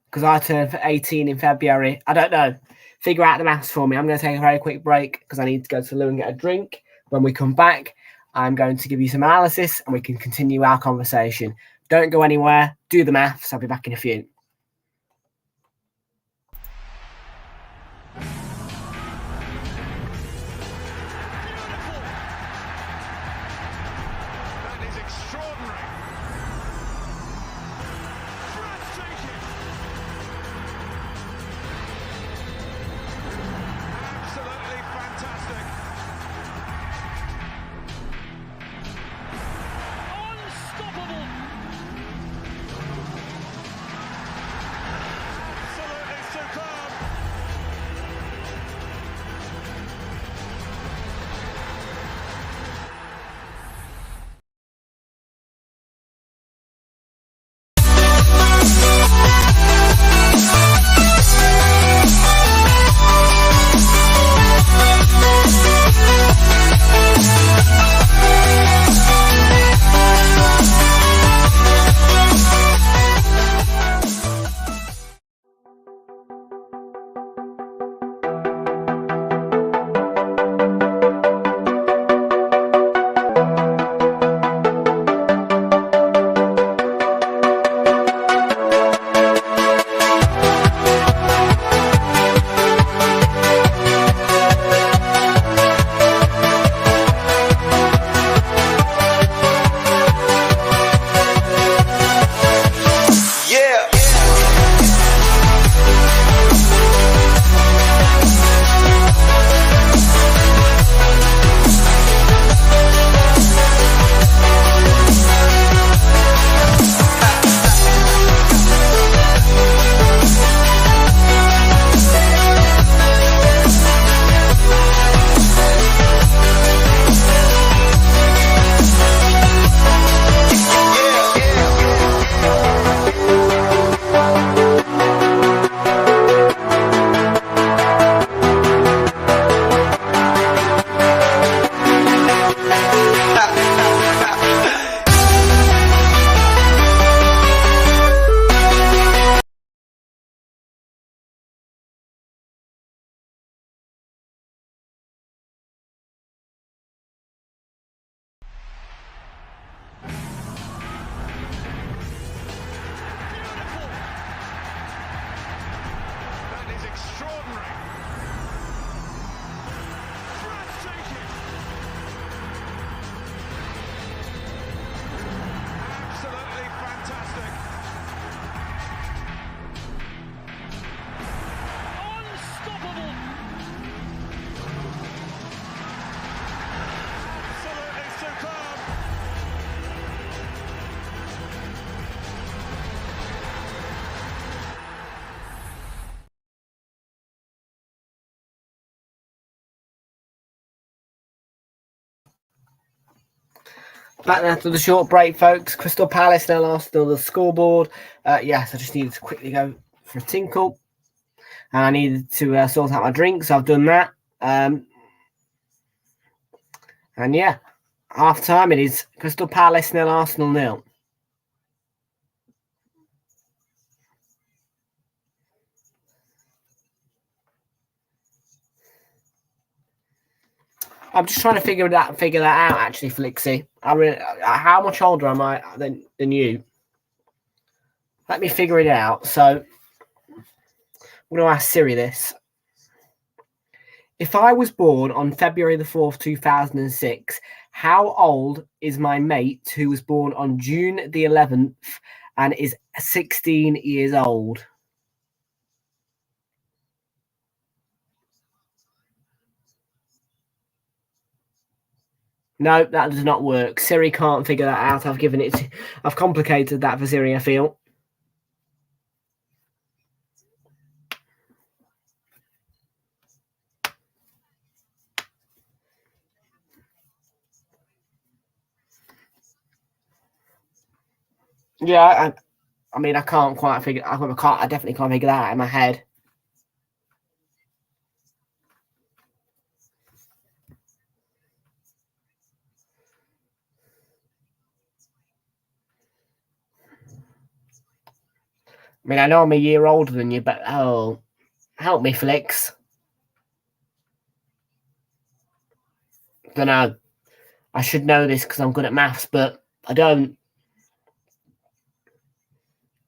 Because I turned for 18 in February. I don't know. Figure out the maths for me. I'm going to take a very quick break because I need to go to the loo and get a drink. When we come back, I'm going to give you some analysis and we can continue our conversation. Don't go anywhere. Do the maths. I'll be back in a few. Back after the short break, folks. Crystal Palace now Arsenal the scoreboard. Yes, I just needed to quickly go for a tinkle. And I needed to sort out my drink, so I've done that. And yeah, half time it is Crystal Palace 0, Arsenal 0. I'm just trying to figure that out. Actually, Flixie, how much older am I than you? Let me figure it out. So I'm going to ask Siri this. If I was born on February the 4th, 2006, how old is my mate who was born on June the 11th and is 16 years old? No, that does not work. Siri can't figure that out. I've complicated that for Siri, I feel. Yeah, I mean, I can't quite figure. I definitely can't figure that out in my head. I mean, I know I'm a year older than you, but help me, Flix. Don't know. I should know this because I'm good at maths, but I don't.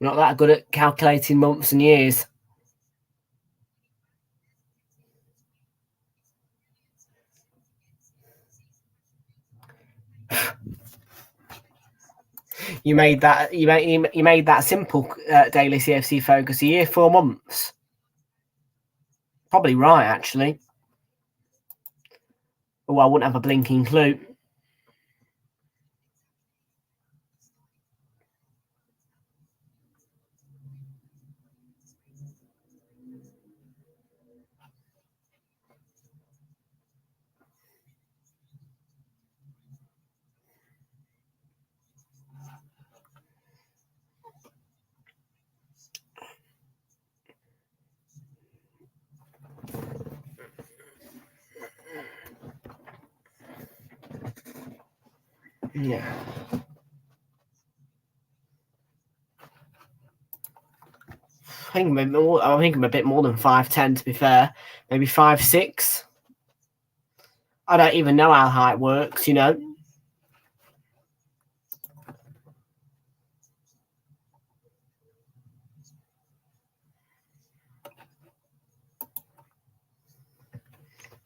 I'm not that good at calculating months and years. You made that simple daily CFC focus a year, 4 months. Probably right, actually. Oh, I wouldn't have a blinking clue. Yeah. I think I'm a bit more than 5'10", to be fair. Maybe 5'6". I don't even know how height works, you know.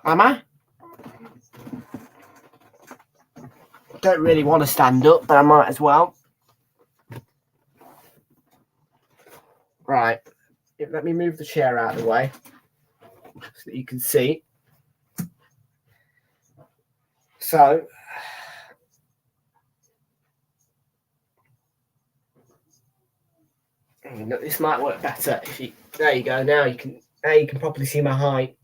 Am I? Don't really want to stand up, but I might as well. Right. Let me move the chair out of the way so that you can see. So, this might work better if you. There you go. Now you can properly see my height.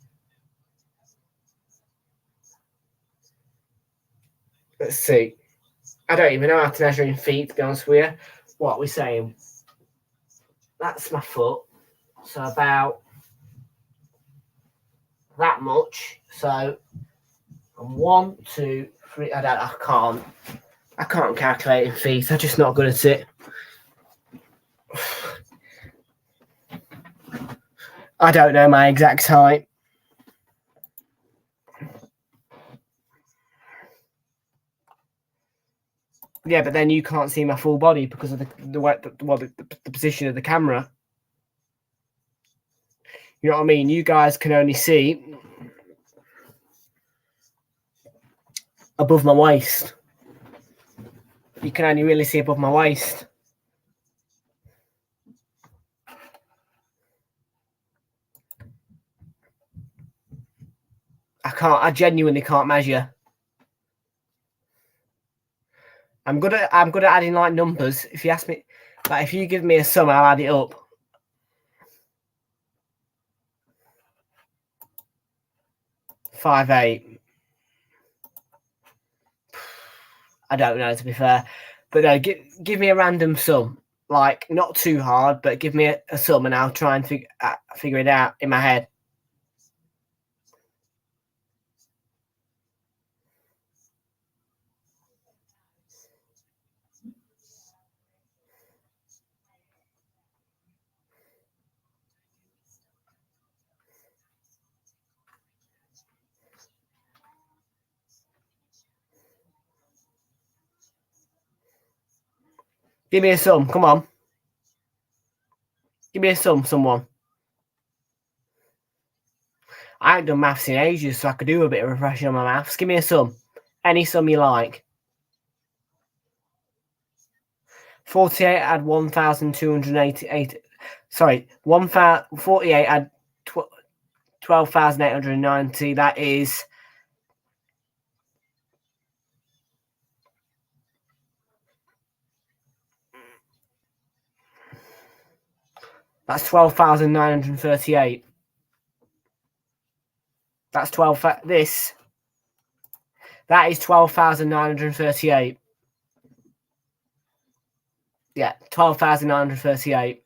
Let's see. I don't even know how to measure in feet, to be honest with you. What are we saying? That's my foot. So about that much. So I'm 1, 2, 3. I can't calculate in feet. I'm just not good at it. I don't know my exact height. Yeah, but then you can't see my full body because of the position of the camera. You know what I mean? You guys can only see above my waist. You can only really see above my waist. I genuinely can't measure. I'm good at adding like numbers. If you ask me, like if you give me a sum, I'll add it up. $5'8". I don't know, to be fair. But no, give me a random sum. Like, not too hard, but give me a sum and I'll try and figure it out in my head. Give me a sum. Come on. Give me a sum, someone. I haven't done maths in ages, so I could do a bit of refreshing on my maths. Give me a sum. Any sum you like. 48 add 1,288. Sorry, 48 add 12,890. That is... That's 12,938. That's 12... This... That is 12,938. Yeah, 12,938.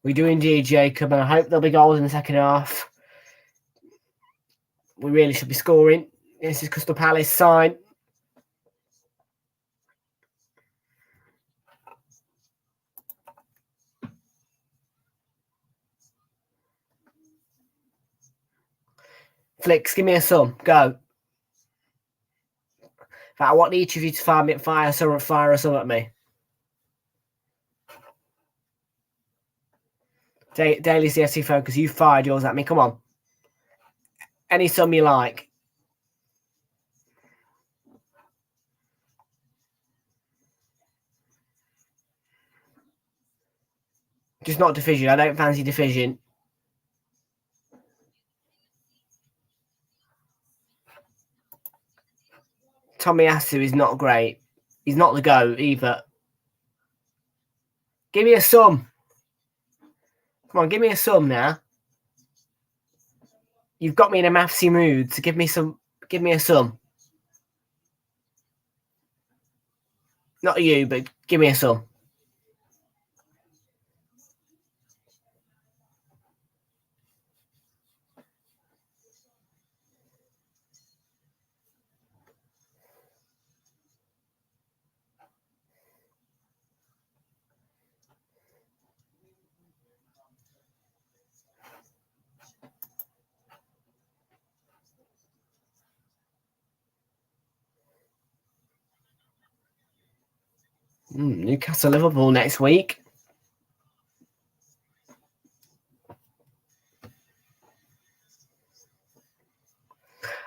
We do indeed, Jacob, and I hope there'll be goals in the second half. We really should be scoring. This is Crystal Palace side. Flicks, give me a sum. Go. In fact, I want each of you to fire a sum at me. Daily CFC Focus, you fired yours at me. Come on. Any sum you like. Just not division. I don't fancy division. Tomiyasu is not great. He's not the GOAT either. Give me a sum. Come on, give me a sum now. You've got me in a mathsy mood, so give me a sum. Not you, but give me a sum. Newcastle Liverpool next week.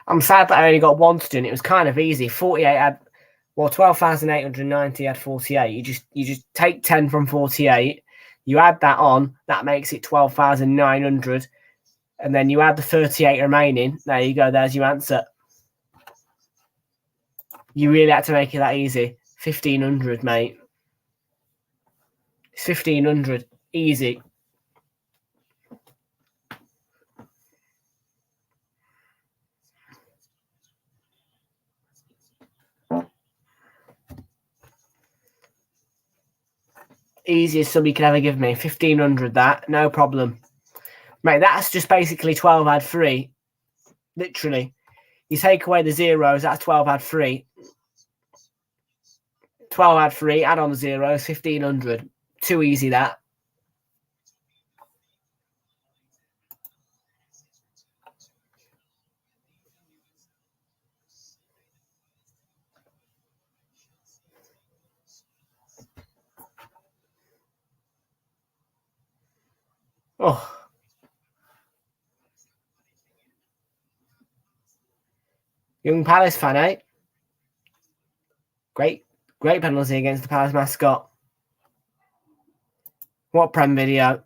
I'm sad that I only got one to do, and it was kind of easy. 48 had, well, 12,890 had 48. You just take 10 from 48, you add that on, that makes it 12,900, and then you add the 38 remaining. There you go, there's your answer. You really had to make it that easy. 1,500, mate. It's 1,500. Easy. Easiest sum you can ever give me. 1,500, that. No problem. Mate, that's just basically 12 add 3. Literally. You take away the zeros, that's 12 add 3. 12 add 3, add on the zeros, 1,500. Too easy, that. Oh. Young Palace fan, eh? Great penalty against the Palace mascot. What Prem video?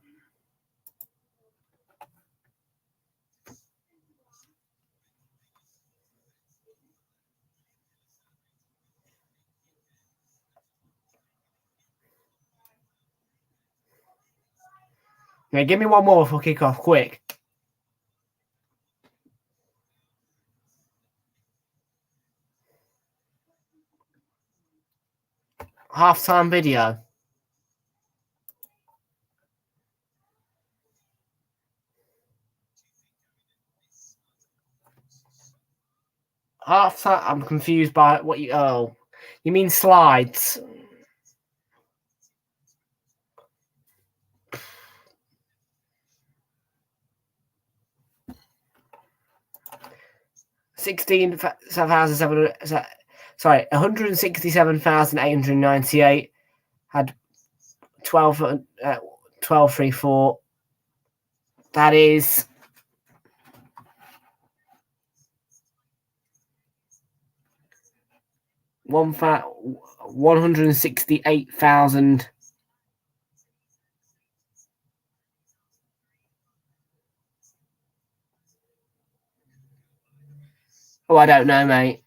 Now, give me one more for kick-off, quick. Half-time video. Half-time. I'm confused by what you. Oh, you mean slides? Sorry, 167,898 had 12,344. That is 168,000. Oh, I don't know, mate.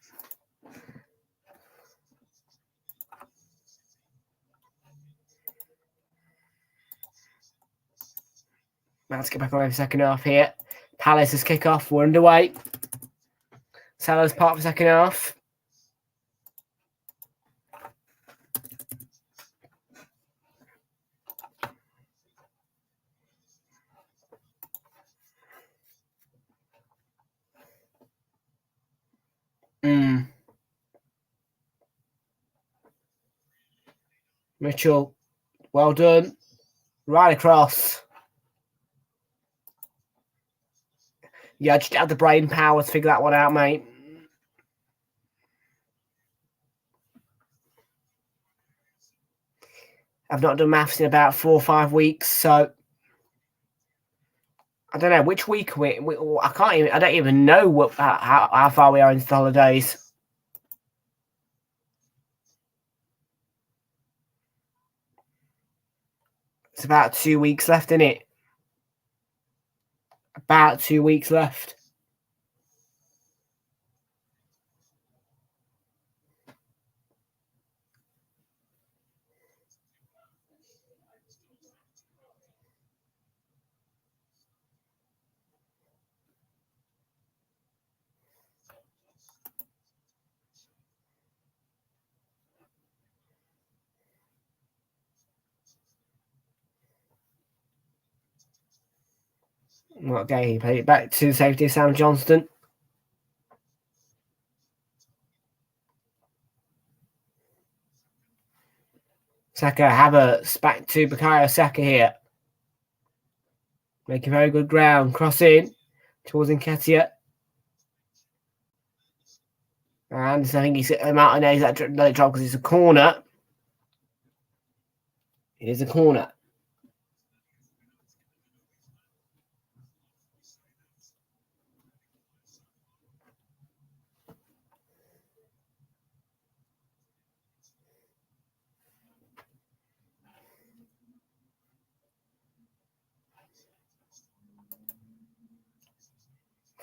Let's get back on the second half here. Palace's kick-off. We're underway. Salah's part of the second half. Mitchell, well done. Right across. Yeah, just have the brain power to figure that one out, mate. I've not done maths in about 4 or 5 weeks, so I don't know which week we I can't even. I don't even know how far we are into the holidays. It's about 2 weeks left, isn't it? About 2 weeks left. Okay, he played it back to safety, Sam Johnston. Saka, Havertz, back to Bukayo Saka here. Making very good ground. Cross in towards Nketiah. And I think he's Martinez let it drop because it's a corner. It is a corner.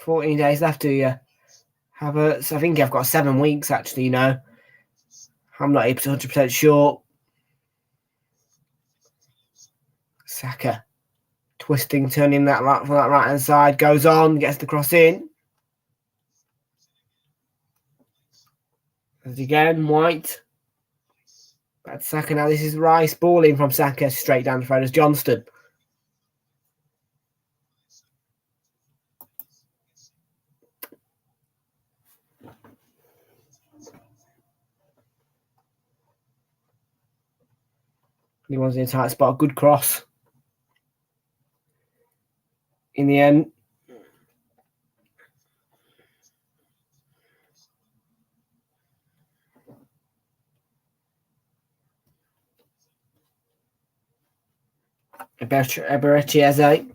$14 days left, do you? Havertz, I think I've got 7 weeks actually, you know. I'm not 100% sure. Saka twisting, turning that right from that right hand side, goes on, gets the cross in. As again, White. Back to Saka now. This is Rice balling from Saka straight down the throat as Johnston. He was in a tight spot. Good cross. In the end. Eberechieze.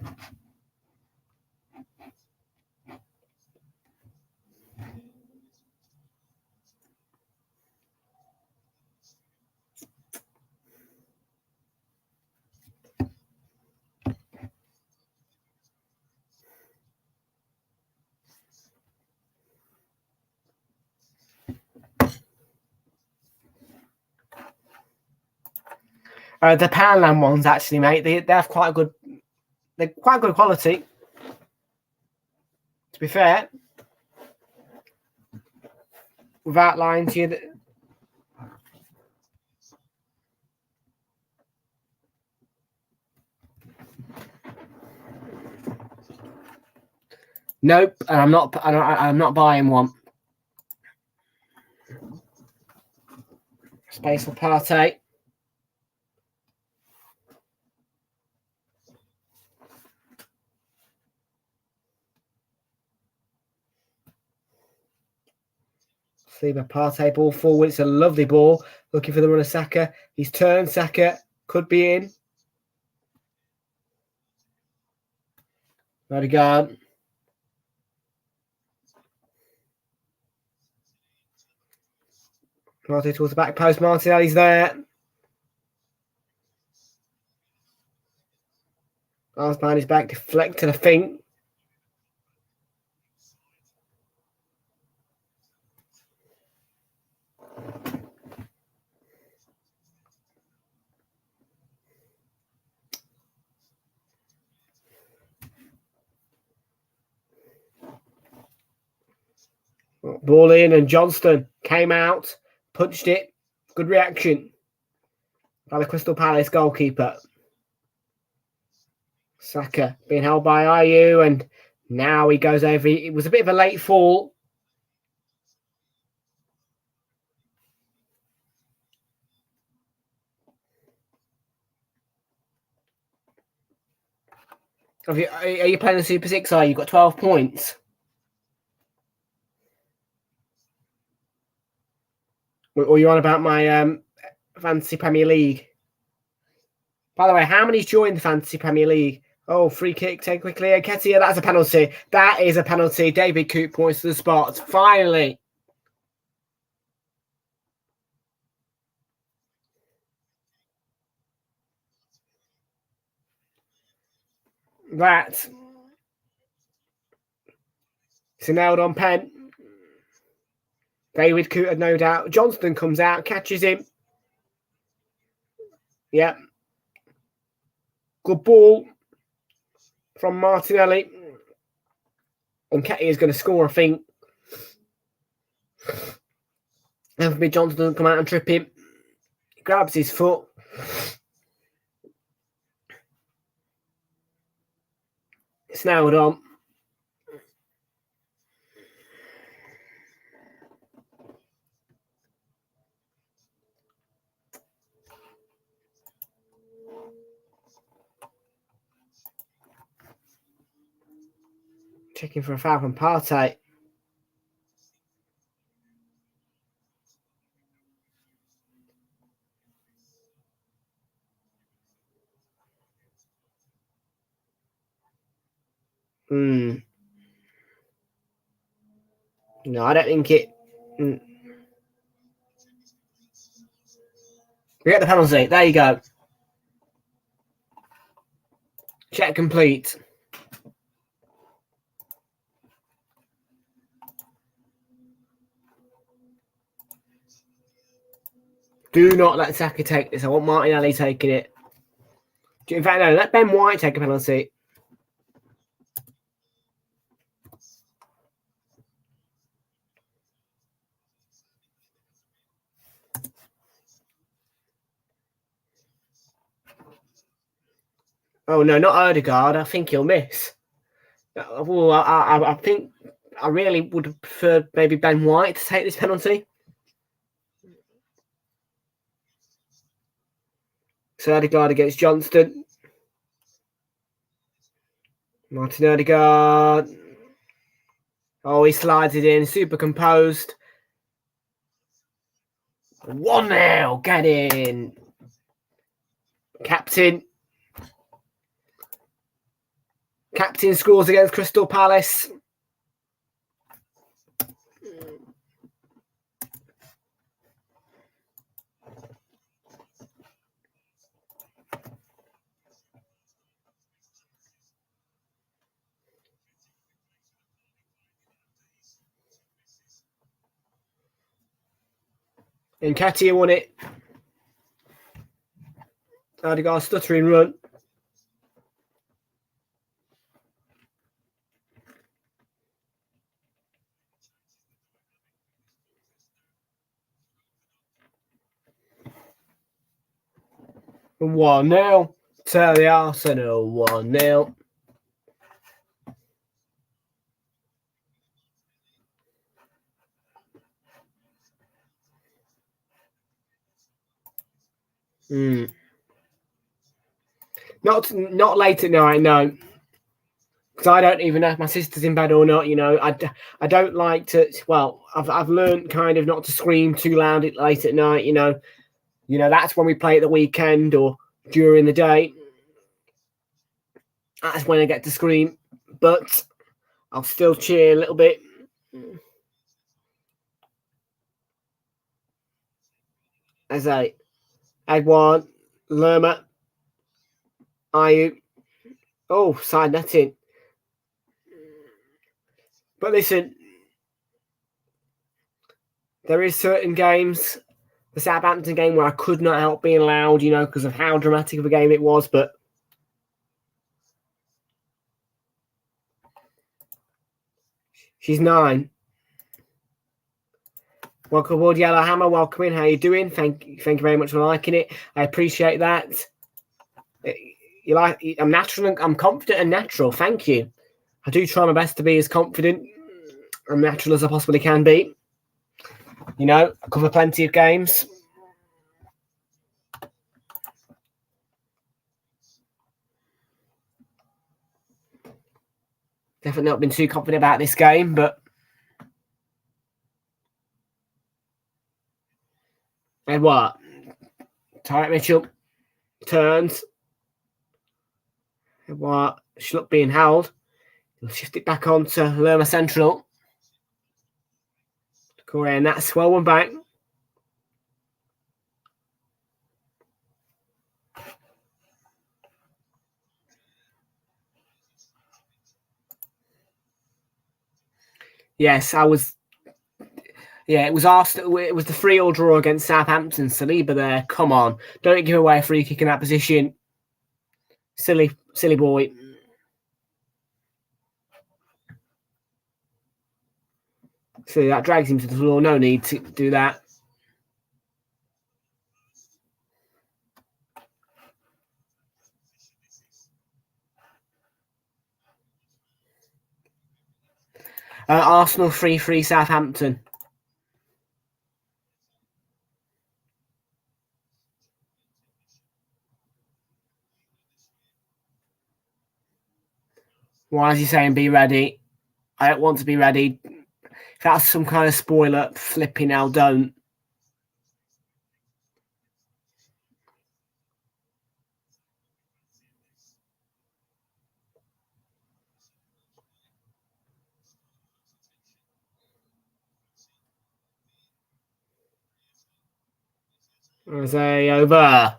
The Poundland ones, actually, mate, they have quite a good They're quite good quality, to be fair. Without lying to you. Nope, and I'm not buying one. Space for Partey. Saliba, Partey, ball forward. It's a lovely ball. Looking for the run of Saka. He's turned. Saka could be in. Odegaard. Partey towards the back post. Martinelli's there. Arms behind his back. Deflected, I think. Ball in, and Johnston came out, punched it. Good reaction by the Crystal Palace goalkeeper. Saka being held by Ayew, and now he goes over. It was a bit of a late fall. Are you playing the Super 6? You've got 12 points. Or you're on about my Fantasy Premier League? By the way, how many's joined the Fantasy Premier League? Oh, free kick, take quickly. Nketiah, that's a penalty. That is a penalty. David Coop points to the spot. Finally. That. It's nailed on pen. David Coop, no doubt. Johnston comes out, catches him. Yep. Good ball from Martinelli. And Nketiah is going to score, I think. Anthony Johnson doesn't come out and trip him. He grabs his foot. It's nailed on. Checking for a foul from Partey. No, I don't think it. We get the penalty. There you go. Check complete. Do not let Saka take this. I want Martinelli taking it. In fact, no, let Ben White take a penalty. Oh, no, not Odegaard. I think he'll miss. Well, I think I really would have preferred maybe Ben White to take this penalty. So Odegaard against Johnston. Martin Odegaard. Oh, he slides it in. Super composed. 1-0. Get in. Captain scores against Crystal Palace. Nketiah won it. Odegaard stuttering run. 1-0 to the Arsenal. 1-0. Not late at night, no. Because I don't even know if my sister's in bed or not. You know, I don't like to. Well, I've learned kind of not to scream too loud late at night. You know, that's when we play at the weekend or during the day. That's when I get to scream, but I'll still cheer a little bit. As Edward, Lerma, Ayu. Oh, side netting. But listen, there is certain games, the Southampton game, where I could not help being loud, you know, because of how dramatic of a game it was. But she's 9. Welcome aboard, Yellow Hammer. Welcome in. How you doing? Thank you very much for liking it. I appreciate that. I'm natural. I'm confident and natural. Thank you. I do try my best to be as confident and natural as I possibly can be. You know, I cover plenty of games. Definitely not been too confident about this game, but and what? Tyreek Mitchell turns. And what? Schlupp being held. He'll shift it back on to Lerma Central. Corey, and that's well one back. Yes, I was. Yeah, it was Arsenal. It was the 3-3 draw against Southampton. Saliba there. Come on. Don't give away a free kick in that position. Silly boy. See, that drags him to the floor. No need to do that. Arsenal 3-3 Southampton. Why is he saying be ready? I don't want to be ready. If that's some kind of spoiler, flipping hell, don't. Say over.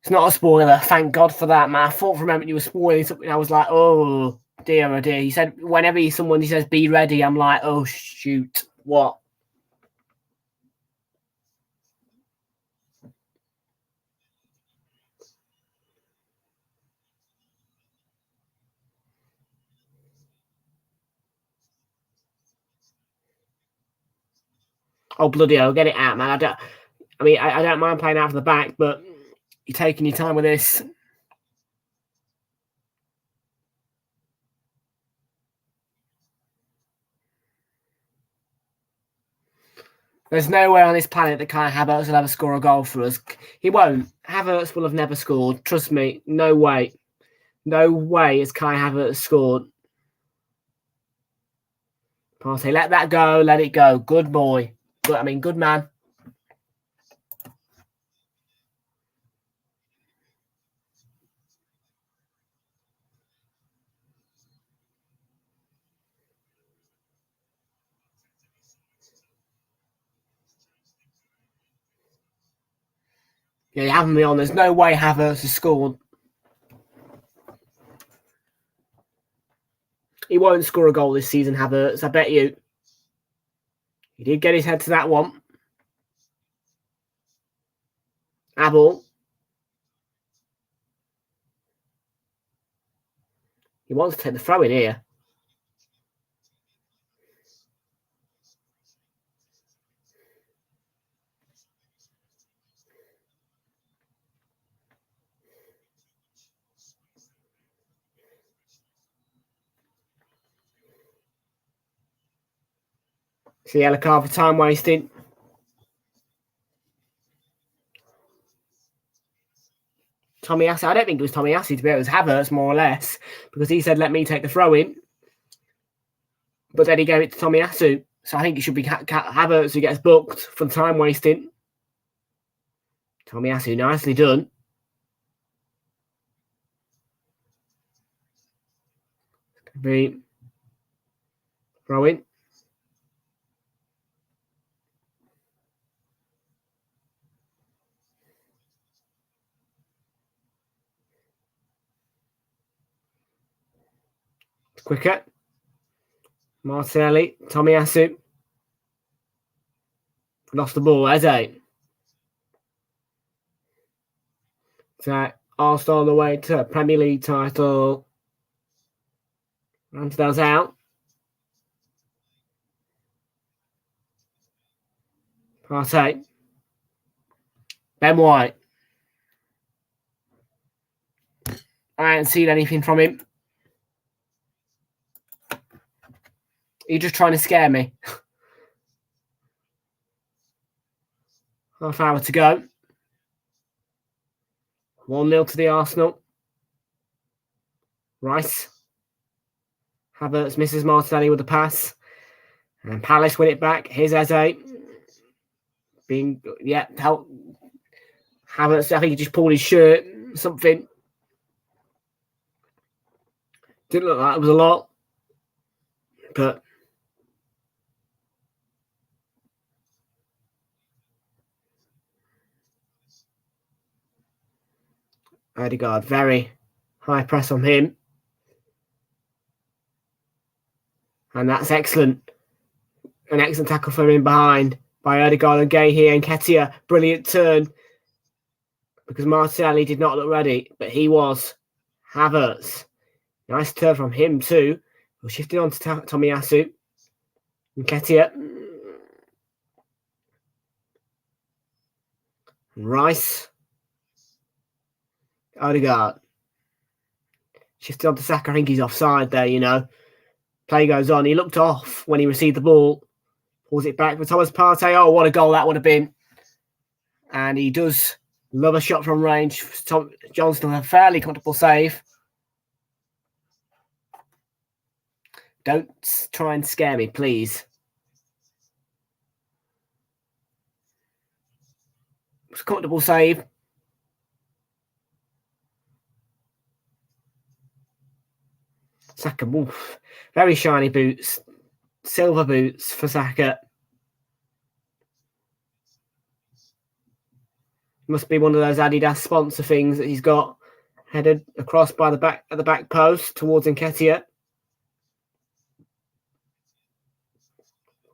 It's not a spoiler. Thank God for that, man. I thought for a moment you were spoiling something. I was like, oh dear. He said whenever he says be ready, I'm like, oh shoot, what? Oh bloody hell, get it out, man. I don't mind playing out of the back, but you're taking your time with this. There's nowhere on this planet that Kai Havertz will ever score a goal for us. He won't. Havertz will have never scored. Trust me. No way. No way has Kai Havertz scored. Partey, let that go. Let it go. Good boy. Good man. Yeah, you have me on. There's no way Havertz has scored. He won't score a goal this season, Havertz. I bet you. He did get his head to that one. Abel. He wants to take the throw in here. It's a yellow card for time wasting. Tomiyasu, I don't think it was Tomiyasu to be, it was Havertz more or less, because he said, let me take the throw in. But then he gave it to Tomiyasu. So I think it should be Havertz who gets booked for time wasting. Tomiyasu, nicely done. Be throwing. Quicker. Martinelli, Tomiyasu. Lost the ball, Eze. So Arsenal on the way to Premier League title. Ramsdale's out. Partey. Ben White. I haven't seen anything from him. You're just trying to scare me. Half hour to go. 1-0 to the Arsenal. Rice. Havertz misses Martinelli with the pass. And Palace win it back. Here's Eze. Help. Havertz, I think he just pulled his shirt. Something. Didn't look like it was a lot. But Odegaard, very high press on him. And that's excellent. An excellent tackle from in behind by Odegaard and Gay here. And Nketiah, brilliant turn. Because Martinelli did not look ready, but he was. Havertz. Nice turn from him too. We're shifting on to Tomiyasu. Nketiah. Rice. Odegaard. Shifted on to Saka. I think he's offside there, you know. Play goes on. He looked off when he received the ball. Pulls it back for Thomas Partey. Oh, what a goal that would have been. And he does love a shot from range. Johnston, a fairly comfortable save. Don't try and scare me, please. It's a comfortable save. Saka, oof. Very shiny boots. Silver boots for Saka. Must be one of those Adidas sponsor things that he's got. Headed across by the back at the back post towards Nketiah.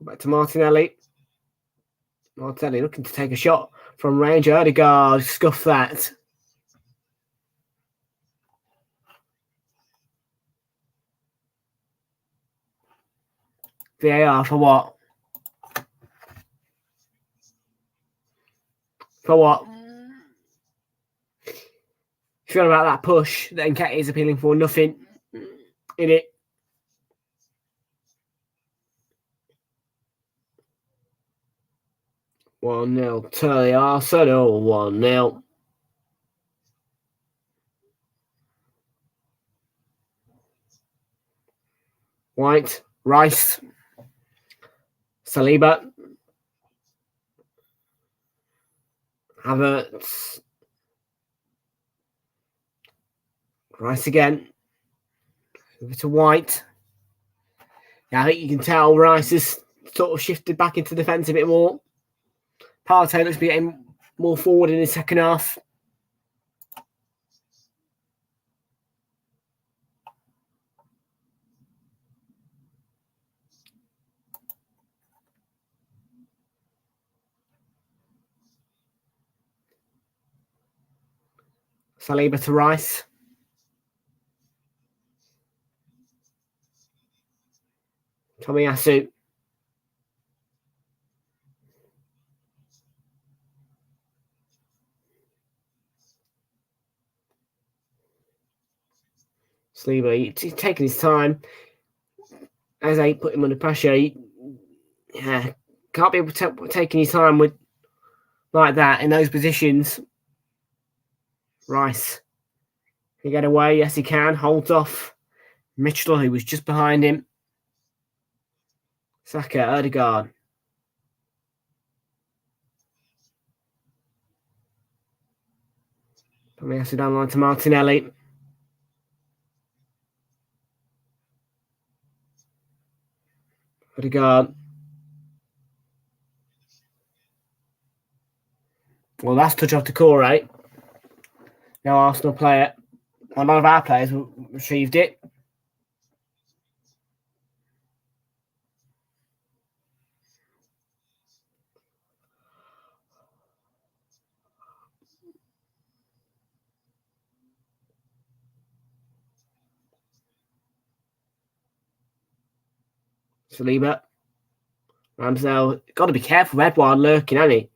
Back to Martinelli. Martinelli looking to take a shot from range. Odegaard scuffed that. VAR for what? For what? Forgot about that push that Nketiah is appealing for. Nothing in it. One 0 to the Arsenal. 1-0. White, Rice, Saliba, Havertz, Rice again. Over to White. Yeah, I think you can tell Rice has sort of shifted back into defence a bit more. Partey looks to be getting more forward in his second half. Saliba to Rice. Tomiyasu. Saliba, he's taking his time. As I put him under pressure, Yeah, can't be taking your time with like that in those positions. Rice. Can he get away? Yes, he can. Holds off Mitchell, who was just behind him. Saka, Odegaard. Tomiyasu down the line to Martinelli. Odegaard. Well, that's touch off the core, right? No Arsenal player. Well, none of our players retrieved it. Saliba. Ramsdale. Got to be careful with Edouard lurking, hasn't he?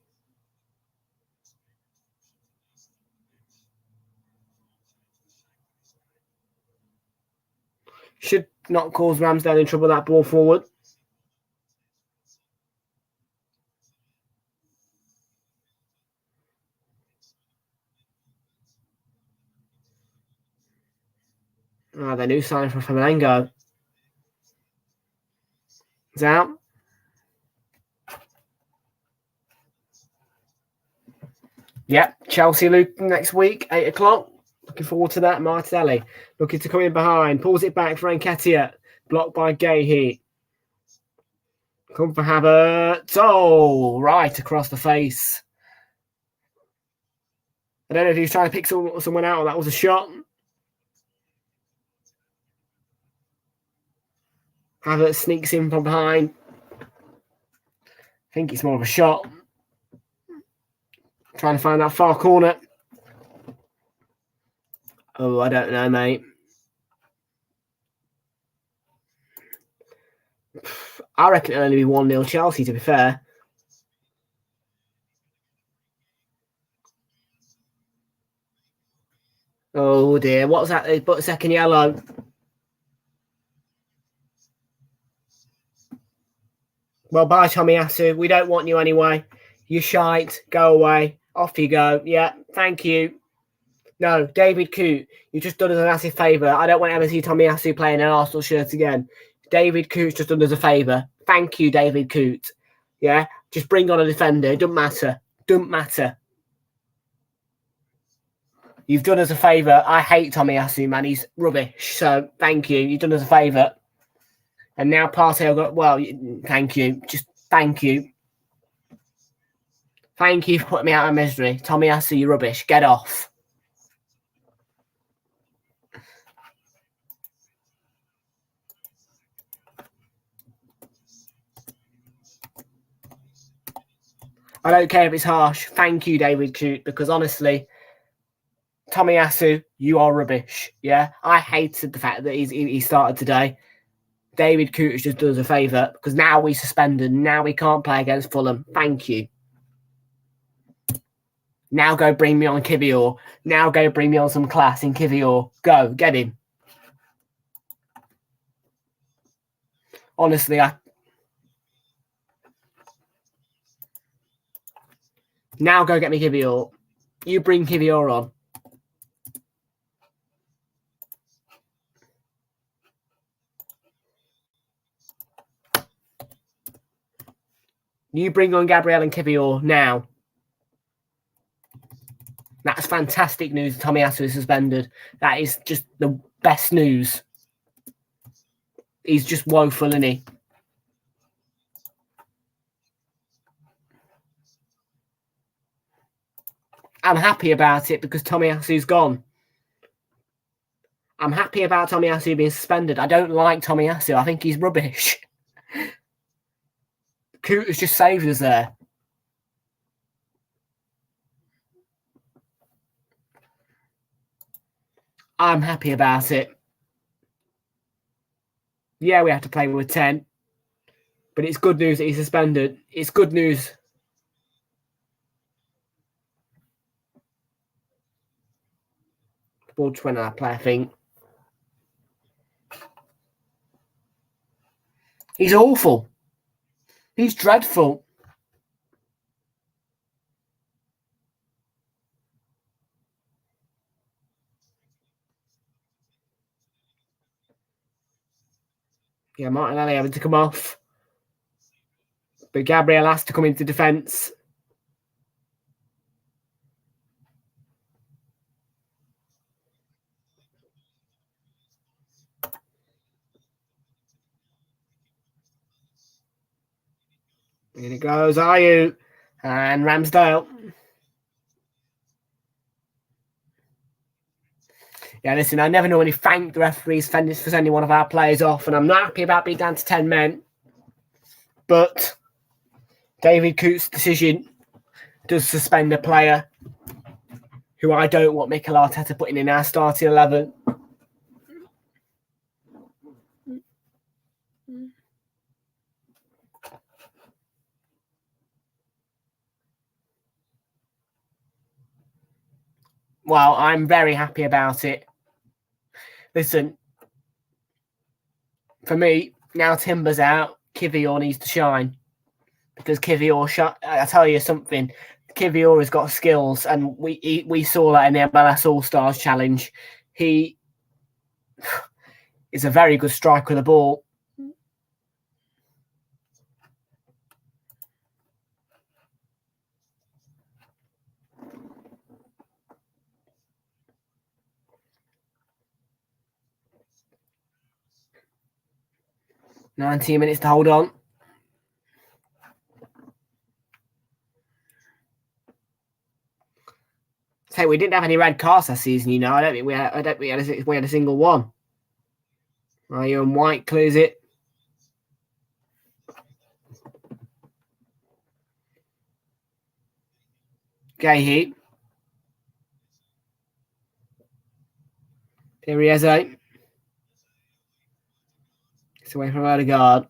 Should not cause Ramsdale in trouble, that ball forward. The new sign for Flamengo. It's out. Yep, Chelsea next week, 8 o'clock. Looking forward to that. Martinelli looking to come in behind. Pulls it back for Nketiah. Blocked by Gay. Come for Havertz. Oh, right across the face. I don't know if he was trying to pick someone out or that was a shot. Havertz sneaks in from behind. I think it's more of a shot. Trying to find that far corner. Oh, I don't know, mate. I reckon it'll only be 1-0 Chelsea, to be fair. Oh, dear. What was that? But second yellow. Well, bye, Tomiyasu. We don't want you anyway. You're shite. Go away. Off you go. Yeah, thank you. No, David Coote, you just done us a massive favour. I don't want to ever see Tomiyasu playing an Arsenal shirt again. David Coote's just done us a favour. Thank you, David Coote. Yeah, just bring on a defender. It doesn't matter. Doesn't matter. You've done us a favour. I hate Tomiyasu, man. He's rubbish. So, thank you. You've done us a favour. And now Partey got, well, thank you. Just thank you. Thank you for putting me out of misery. Tomiyasu, you're rubbish. Get off. I don't care if it's harsh. Thank you, David Coote, because honestly, Tomiyasu, you are rubbish. Yeah, I hated the fact that he started today. David Coote has just done us a favour because now we suspended. Now we can't play against Fulham. Thank you. Now go bring me on Kivior. Now go bring me on some class in Kivior. Go, get him. Honestly, now go get me Kivior. You bring Kivior on. You bring on Gabriel and Kivior now. That's fantastic news. Tomiyasu is suspended. That is just the best news. He's just woeful, isn't he? I'm happy about it because Tomiyasu's gone. I'm happy about Tomiyasu being suspended. I don't like Tomiyasu. I think he's rubbish. Coote has just saved us there. I'm happy about it. Yeah, we have to play with 10. But it's good news that he's suspended. It's good news. Ball to win our play, I think. He's awful. He's dreadful. Yeah, Martinelli having to come off. But Gabriel has to come into defence. In it goes, Ayew and Ramsdale. Yeah, listen, I never normally thank the referees for sending one of our players off, and I'm not happy about being down to 10 men. But David Coote's decision does suspend a player who I don't want Mikel Arteta putting in our starting 11. Well, I'm very happy about it. Listen, for me, now Timber's out, Kivior needs to shine. Because Kivior, I tell you something, Kivior has got skills, and we saw that in the MLS All-Stars Challenge. He is a very good striker of the ball. "19 minutes to hold on." Say we didn't have any red cards last season, you know. I don't think we had a single one. Ryan White clears it. Gahey. Thierry Eze. It's away from Odegaard.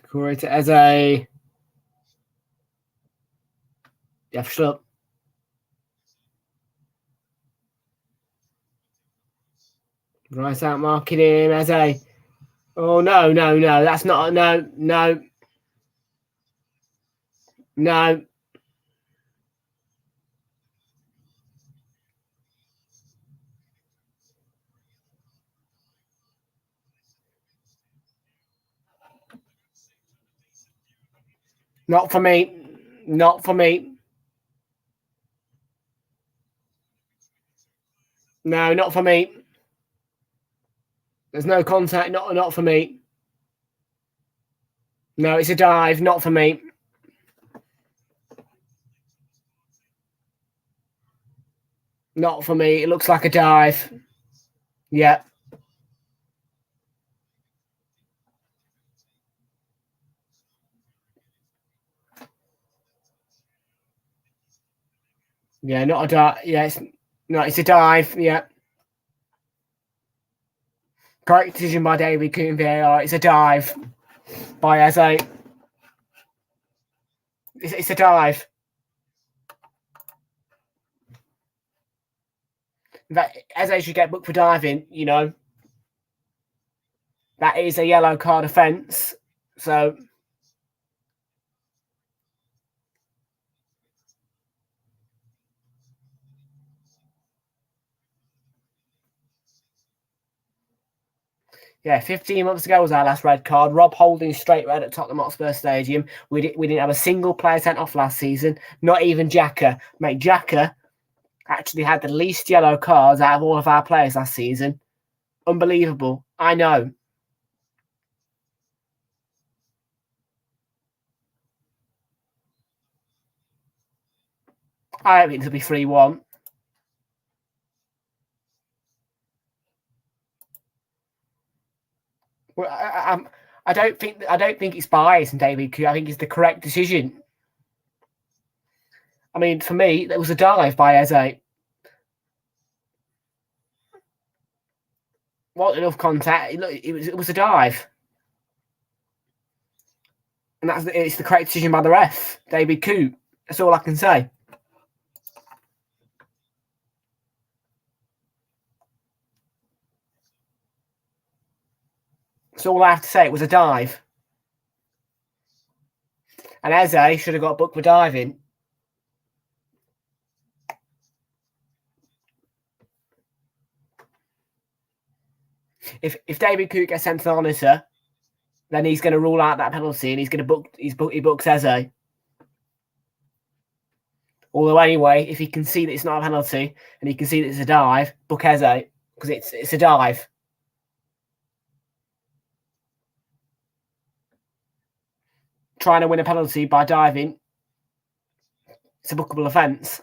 Corey to Eze. Jeff Schlupp. Right out marking him, Eze. Oh, no. That's not, no. Not for me. No, not for me. There's no contact. Not for me. No, it's a dive. Not for me. Not for me. It looks like a dive. Yeah. Yeah, not a dive. Yeah, it's a dive. Yeah. Correct decision by David Coote VAR. It's a dive by Eze. It's a dive. That Eze should get booked for diving, you know. That is a yellow card offence. So yeah, 15 months ago was our last red card. Rob Holding straight red at Tottenham Hotspur Stadium. We didn't have a single player sent off last season. Not even Xhaka. Mate, Xhaka actually had the least yellow cards out of all of our players last season. Unbelievable. I know. I don't think it'll be 3-1. Well, I don't think it's bias in David Coote. I think it's the correct decision. I mean, for me, there was a dive by Eze. Wasn't enough contact. It was a dive, and it's the correct decision by the ref, David Coote. That's all I can say. That's all I have to say. It was a dive. And Eze should have got booked for diving. If David Coote gets sent to the monitor, then he's going to rule out that penalty and he's going to he books Eze. Although anyway, if he can see that it's not a penalty and he can see that it's a dive, book Eze because it's a dive. Trying to win a penalty by diving, it's a bookable offence.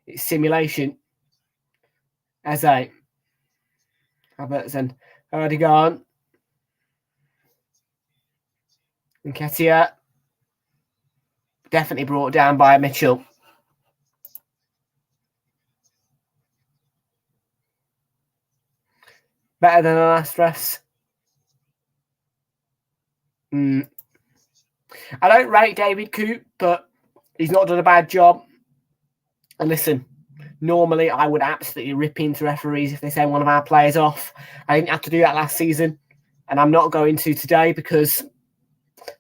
It's simulation. Eze. Albertson. Already gone. Nketiah. Definitely brought down by Mitchell. Better than the last refs. I don't rate David Coote, but he's not done a bad job. And listen, normally I would absolutely rip into referees if they send one of our players off. I didn't have to do that last season, and I'm not going to today because,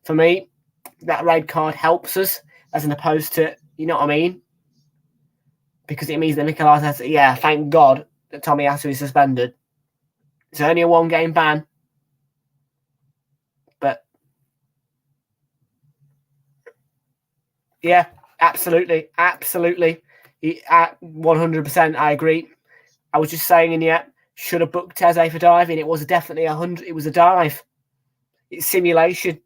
for me, that red card helps us as opposed to, you know what I mean? Because it means that Mikel Arteta, yeah, thank God that Tommy Asu is suspended. It's only a one-game ban, but yeah, absolutely. 100%, I agree. I was just saying, and yet, should have booked Eze for diving. It was definitely 100. It was a dive. It's simulation.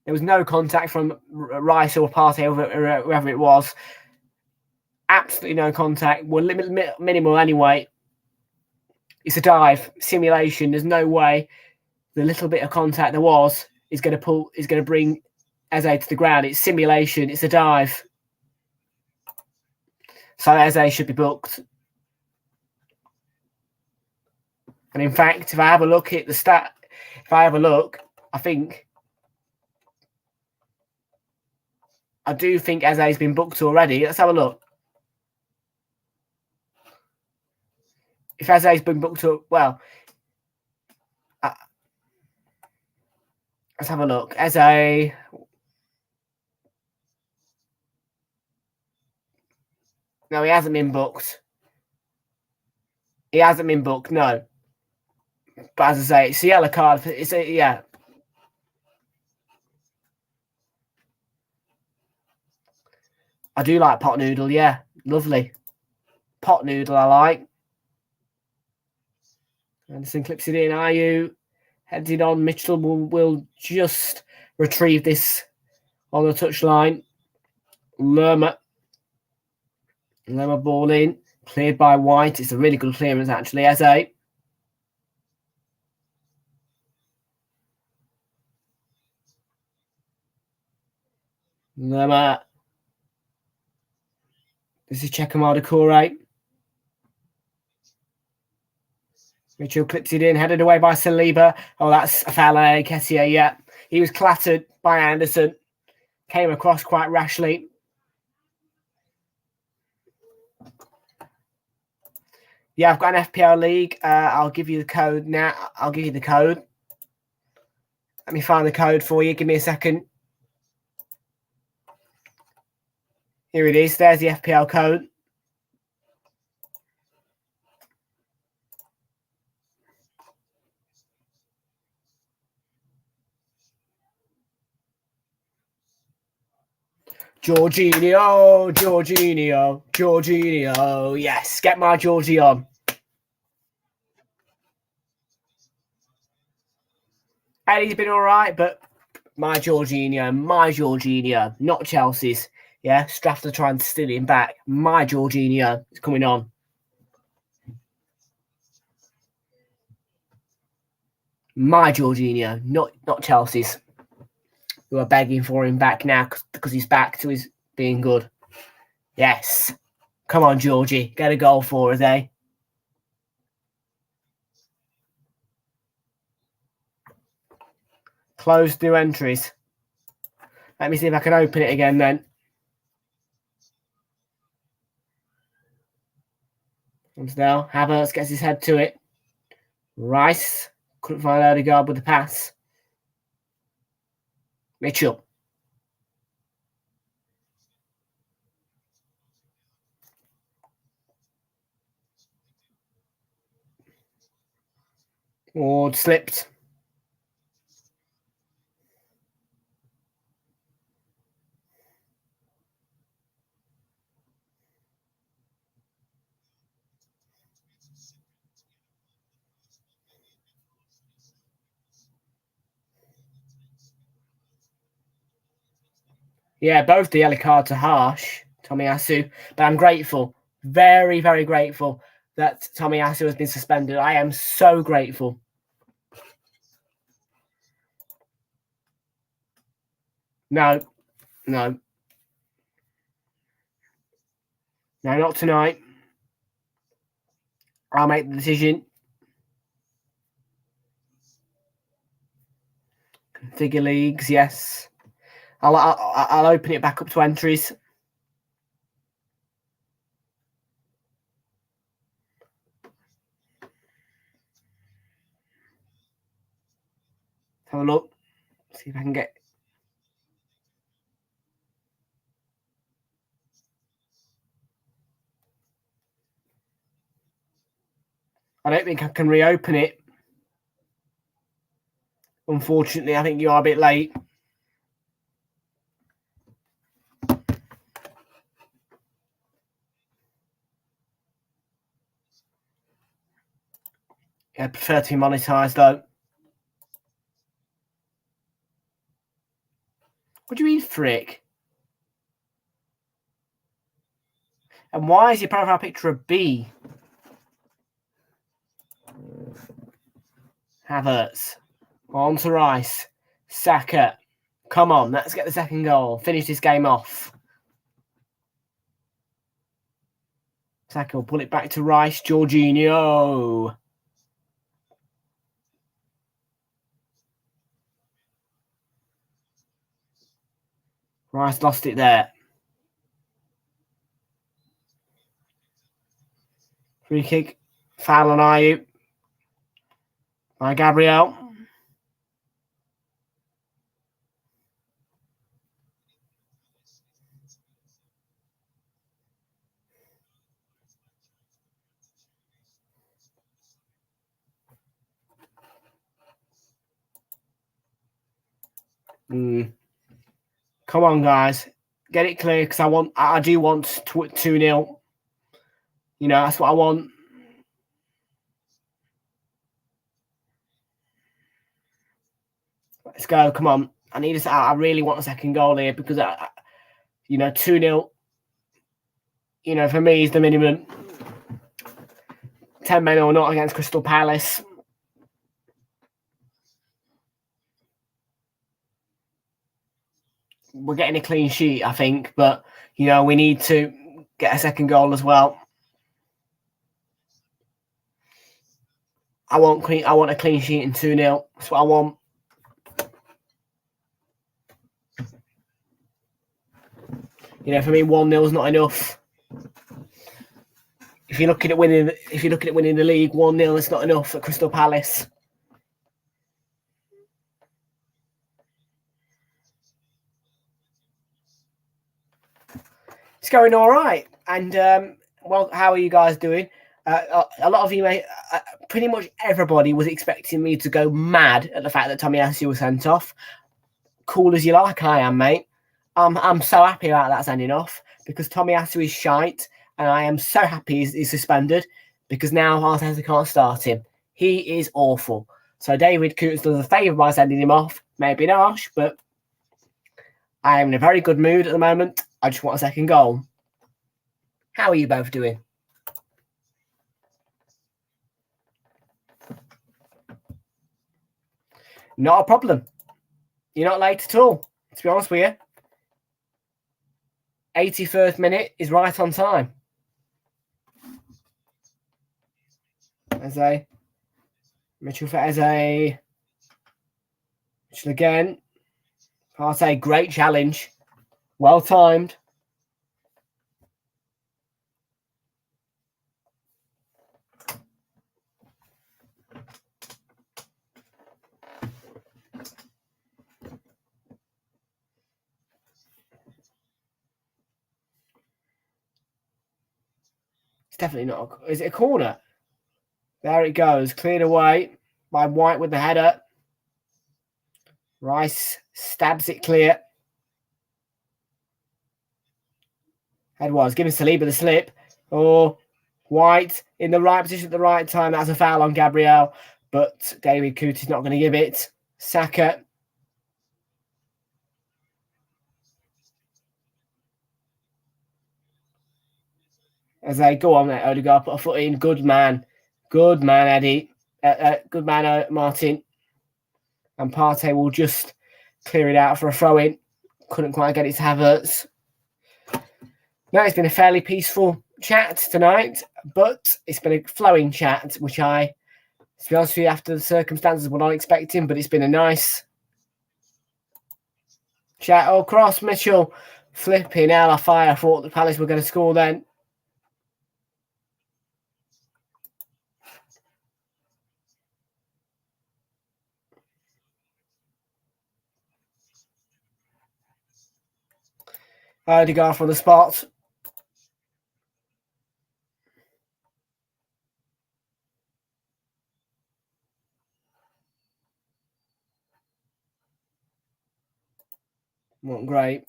There was no contact from Rice or Partey or whoever it was. Absolutely no contact. Well, minimal anyway. It's a dive. Simulation. There's no way the little bit of contact there was is going to bring Eze to the ground. It's simulation. It's a dive. So Eze should be booked. And in fact, if I have a look at the stat, I think I do think Eze's been booked already. Let's have a look. If Eze's been booked up, well, let's have a look. Eze. No, he hasn't been booked. He hasn't been booked, no. But as I say, it's a yellow card. Yeah. I do like pot noodle, yeah. Lovely. Pot noodle, I like. Anderson clips it in. Are you heading on? Mitchell will just retrieve this on the touchline. Lerma ball in. Cleared by White. It's a really good clearance, actually. Eze. Lerma. This is Chekamada Kore. Mitchell clips it in, headed away by Saliba. Oh, that's a foul on Nketiah, yeah. He was clattered by Anderson. Came across quite rashly. Yeah, I've got an FPL league. I'll give you the code now. I'll give you the code. Let me find the code for you. Give me a second. Here it is. There's the FPL code. Jorginho. Yes, get my Georgie on. Eddie's been all right, but my Jorginho, not Chelsea's. Yeah, Stratford trying to steal him back. My Jorginho is coming on. My Jorginho, not Chelsea's, who are begging for him back now because he's back to his being good. Yes. Come on, Georgie. Get a goal for us, eh? Close new entries. Let me see if I can open it again then. And now Havertz gets his head to it. Rice Couldn't find Odegaard with the pass. Mitchell. Ward slipped. Yeah, both the yellow cards are harsh, Tomiyasu, but I'm grateful, very, very grateful that Tomiyasu has been suspended. I am so grateful. No, no. No, not tonight. I'll make the decision. Configure leagues, yes. I'll open it back up to entries. Have a look. See if I can get. I don't think I can reopen it. Unfortunately, I think you are a bit late. I prefer to be monetized though. What do you mean, frick? And why is your profile picture a B? Havertz. On to Rice. Saka. Come on, let's get the second goal. Finish this game off. Saka will pull it back to Rice. Jorginho. Rice lost it there. Free kick. Foul on Ayew. By Gabriel. Come on, guys. Get it clear because I do want 2-0. You know, that's what I want. Let's go. Come on. I really want a second goal here because, 2-0, for me is the minimum. 10 men or not against Crystal Palace. We're getting a clean sheet, I think, but, we need to get a second goal as well. I want a clean sheet and 2-0. That's what I want. For me, 1-0 is not enough. If you're looking at winning the league, 1-0 is not enough at Crystal Palace. It's going all right. And, how are you guys doing? A lot of you pretty much everybody was expecting me to go mad at the fact that Tomiyasu was sent off. Cool as you like, I am, mate. I'm so happy about that sending off because Tomiyasu is shite, and I am so happy he's suspended because now Arteta can't start him. He is awful. So David Coots does a favour by sending him off. Maybe harsh, but I am in a very good mood at the moment. I just want a second goal. How are you both doing? Not a problem. You're not late at all, to be honest with you. 81st minute is right on time. Eze. Mitchell for Eze. Mitchell again. Partey, great challenge. Well timed. definitely not. Is it a corner? There it goes. Cleared away by White with the header. Rice stabs it clear. Edwards giving Saliba the slip. Oh, White in the right position at the right time. That's a foul on Gabriel, but David Coote is not going to give it. Saka. As they go on there, Odegaard put a foot in. Good man. Good man, Eddie. Good man, Martin. And Partey will just clear it out for a throw-in. Couldn't quite get it to Havertz. No, it's been a fairly peaceful chat tonight, but it's been a flowing chat, which I, to be honest with you, after the circumstances, were not expecting, but it's been a nice chat. Oh, cross, Mitchell. Flipping hell, I thought the Palace were going to score then. Odegaard from the spot. Not great.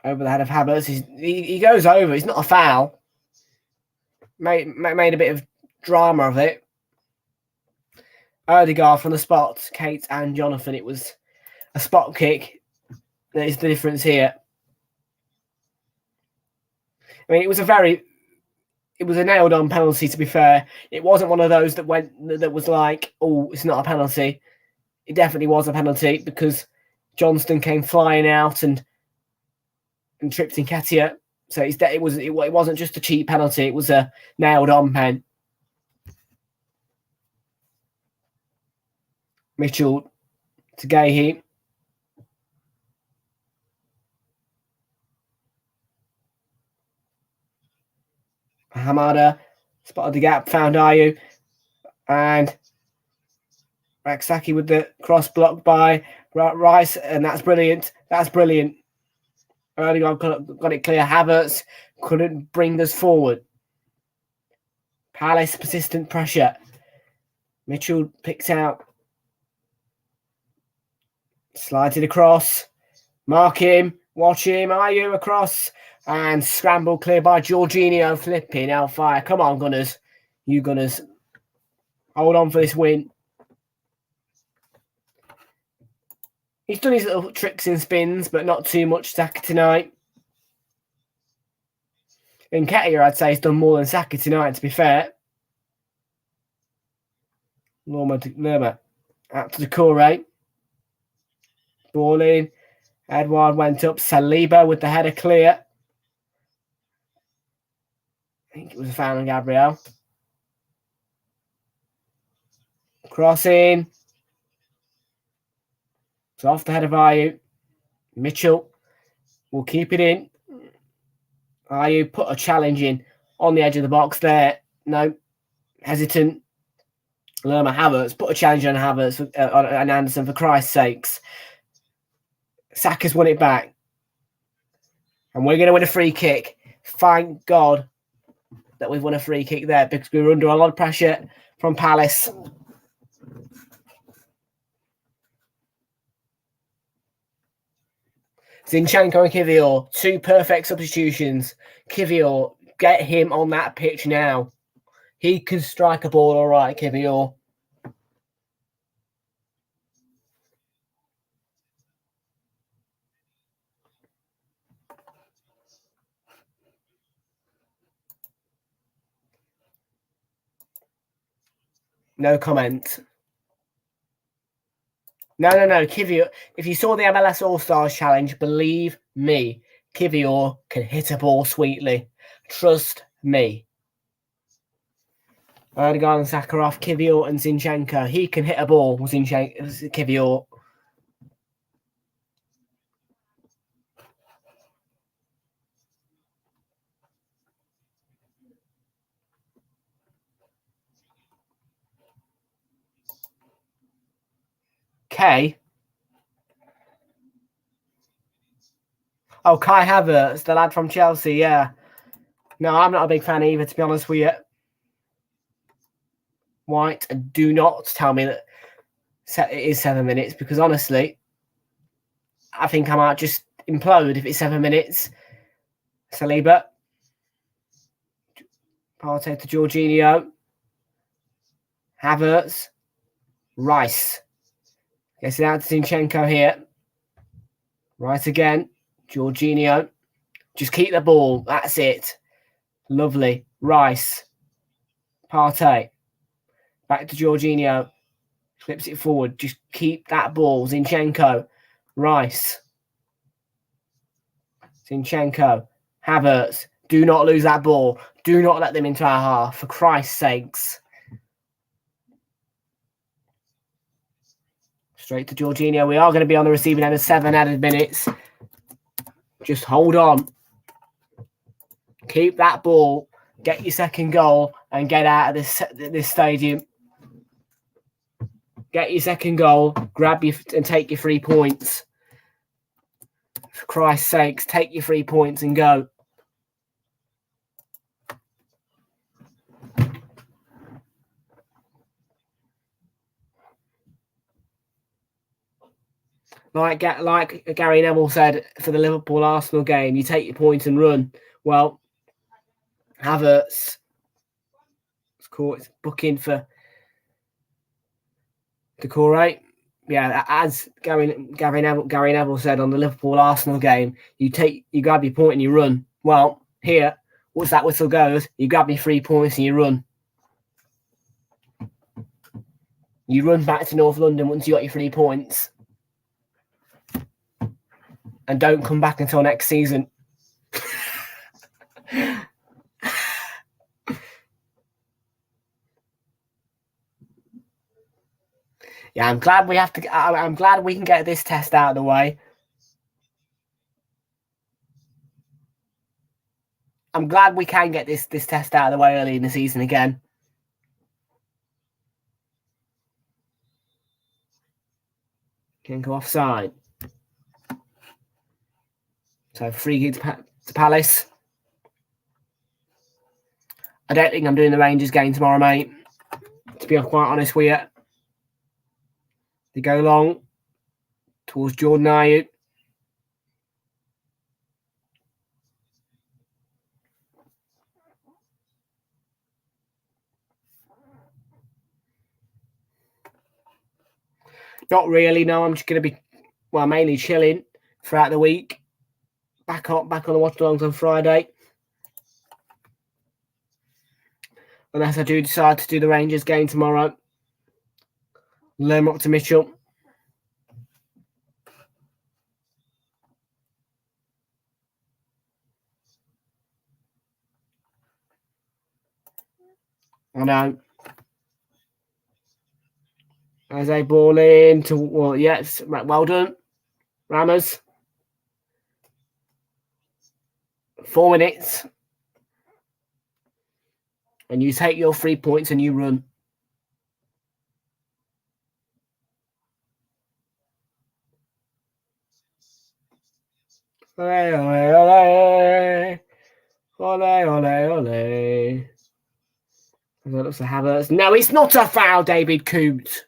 Over the head of Havertz. He goes over. It's not a foul. Made a bit of drama of it. Odegaard from the spot. Kate and Jonathan. It was a spot kick. That is the difference here. I mean, it was a nailed-on penalty, to be fair. It wasn't one of those that was like, oh, it's not a penalty. It definitely was a penalty because Johnston came flying out and tripped Nketiah. So it wasn't just a cheap penalty. It was a nailed-on pen. Mitchell to Gahey. Hamada spotted the gap, found Ayew, and Raksaki with the cross blocked by Rice, and that's brilliant. That's brilliant. Early got it clear. Havertz couldn't bring us forward. Palace persistent pressure. Mitchell picks out. Slides it across. Mark him. Watch him. Ayew across. And scramble clear by Jorginho. Flipping hellfire. Come on, Gunners. You Gunners. Hold on for this win. He's done his little tricks and spins, but not too much Saka tonight. And Nketiah, I'd say, has done more than Saka tonight, to be fair. Lerma out to the core. Ball in. Edward went up. Saliba with the header clear. I think it was a foul on Gabriel. Crossing. It's off the head of Ayew. Mitchell will keep it in. Ayew put a challenge in on the edge of the box there. No. Hesitant. Lerma Havertz put a challenge on Havertz and Anderson, for Christ's sakes. Saka's won it back. And we're going to win a free kick. Thank God that we've won a free kick there because we were under a lot of pressure from Palace. Zinchenko and Kivior, two perfect substitutions. Kivior, get him on that pitch now. He can strike a ball all right, Kivior. No comment. No. Kivior, if you saw the MLS All-Stars Challenge, believe me, Kivior can hit a ball sweetly. Trust me. Odegaard and Sakharov, Kivior and Zinchenko. He can hit a ball, Kivior. K. Oh, Kai Havertz, the lad from Chelsea, yeah. No, I'm not a big fan either, to be honest with you. White, and do not tell me that it is 7 minutes, because honestly, I think I might just implode if it's 7 minutes. Saliba. Partey to Jorginho. Havertz. Rice. Gets it out to Zinchenko here. Right again. Jorginho. Just keep the ball. That's it. Lovely. Rice. Partey. Back to Jorginho. Flips it forward. Just keep that ball. Zinchenko. Rice. Zinchenko. Havertz. Do not lose that ball. Do not let them into our half. For Christ's sakes. Straight to Jorginho. We are going to be on the receiving end of 7 added minutes. Just hold on. Keep that ball. Get your second goal and get out of this stadium. Get your second goal. Grab your and take your 3 points. For Christ's sakes, take your 3 points and go. Like Gary Neville said for the Liverpool-Arsenal game, you take your points and run. Well, Havertz, it's booking for Decore. Yeah, as Gary Neville said on the Liverpool-Arsenal game, you grab your point and you run. Well, here, once that whistle goes, you grab your 3 points and you run. You run back to North London once you got your 3 points. And don't come back until next season. Yeah, I'm glad we can get this test out of the way. I'm glad we can get this test out of the way early in the season again. Can go offside. So free kick to Palace. I don't think I'm doing the Rangers game tomorrow, mate. To be quite honest with you. They go long towards Jordan Ayew. Not really, no. I'm just going to be, mainly chilling throughout the week. Back on the watch-alongs on Friday. Unless I do decide to do the Rangers game tomorrow. Learn up to Mitchell. I know. As they ball in to, yes, well done. Ramos. 4 minutes. And you take your 3 points and you run. Ole, ole, ole. Ole, ole, ole. That looks like Havertz. No, it's not a foul, David Coote.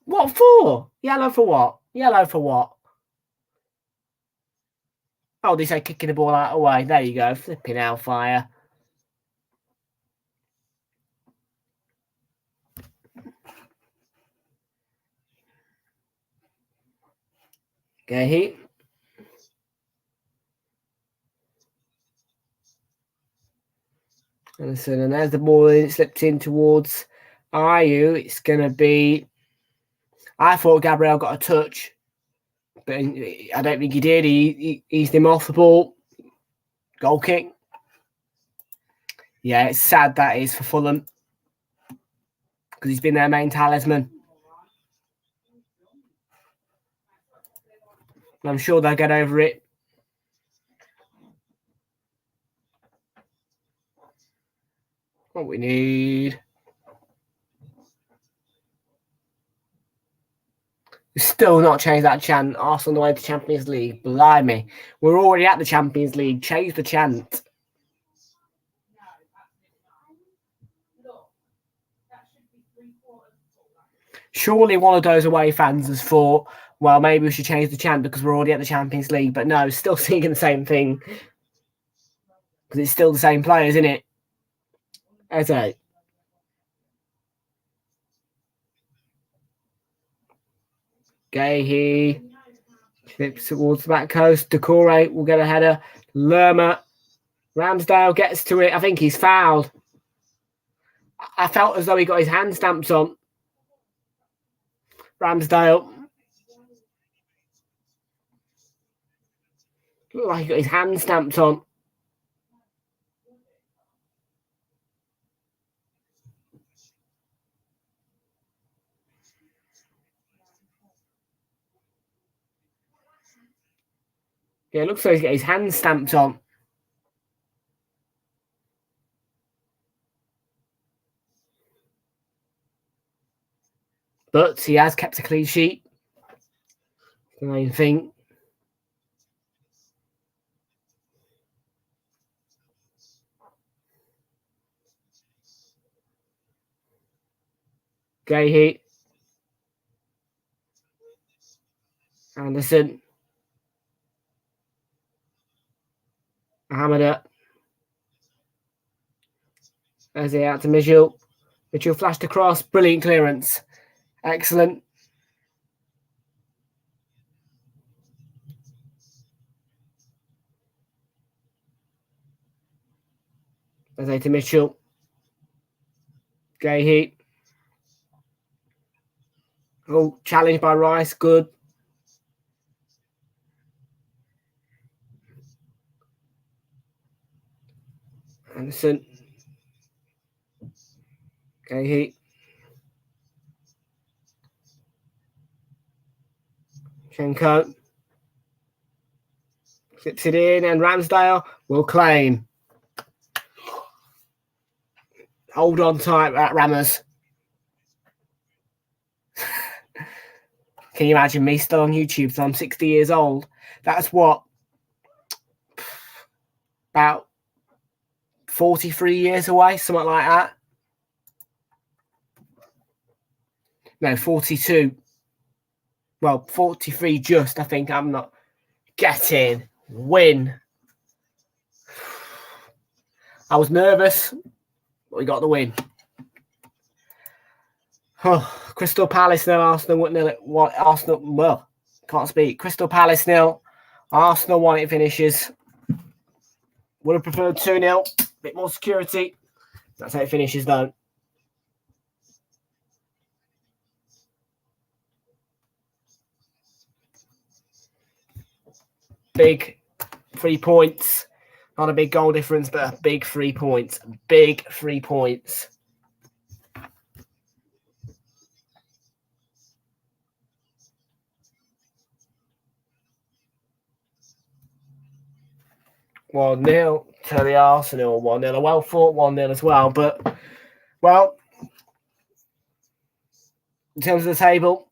What for? Yellow for what? Yellow for what? Oh, they say kicking the ball out of the way. There you go. Flipping hellfire. Okay, he. And there's the ball in. It slipped in towards Ayew. It's going to be. I thought Gabriel got a touch, but I don't think he did. He eased him off the ball. Goal kick. Yeah, it's sad that is for Fulham because he's been their main talisman. And I'm sure they'll get over it. What we need. Still not changed that chant. Arsenal on the way to Champions League. Blimey. We're already at the Champions League. Change the chant. Surely one of those away fans has thought, well, maybe we should change the chant because we're already at the Champions League. But no, still singing the same thing. Because it's still the same players, isn't it? Eze. Gahey. Flips towards the back coast. Decore will get a header. Lerma. Ramsdale gets to it. I think he's fouled. I felt as though he got his hand stamped on. Ramsdale. Looked like he got his hand stamped on. Yeah, it looks like he's got his hand stamped on. But he has kept a clean sheet. The main thing. Gahey. Anderson. Hamada. As he out to Mitchell. Mitchell flashed across. Brilliant clearance. Excellent. As to Mitchell. Gahey. Oh, challenged by Rice. Good. Anderson. Gahey. Schenko. Flips it in and Ramsdale will claim. Hold on tight at Rammers. Can you imagine me still on YouTube? So I'm 60 years old. That's what? About 43 years away, something like that. No, 42. Well, 43 just, I think. I'm not getting win. I was nervous, but we got the win. Oh, Crystal Palace 0, Arsenal 0. What Arsenal? Well, can't speak. Crystal Palace 0, Arsenal 1. It finishes. Would have preferred 2-0. Bit more security. That's how it finishes, though. Big 3 points. Not a big goal difference, but a big 3 points. Big 3 points. One 0 to the Arsenal. 1-0. A well fought 1-0 as well. But, well, in terms of the table,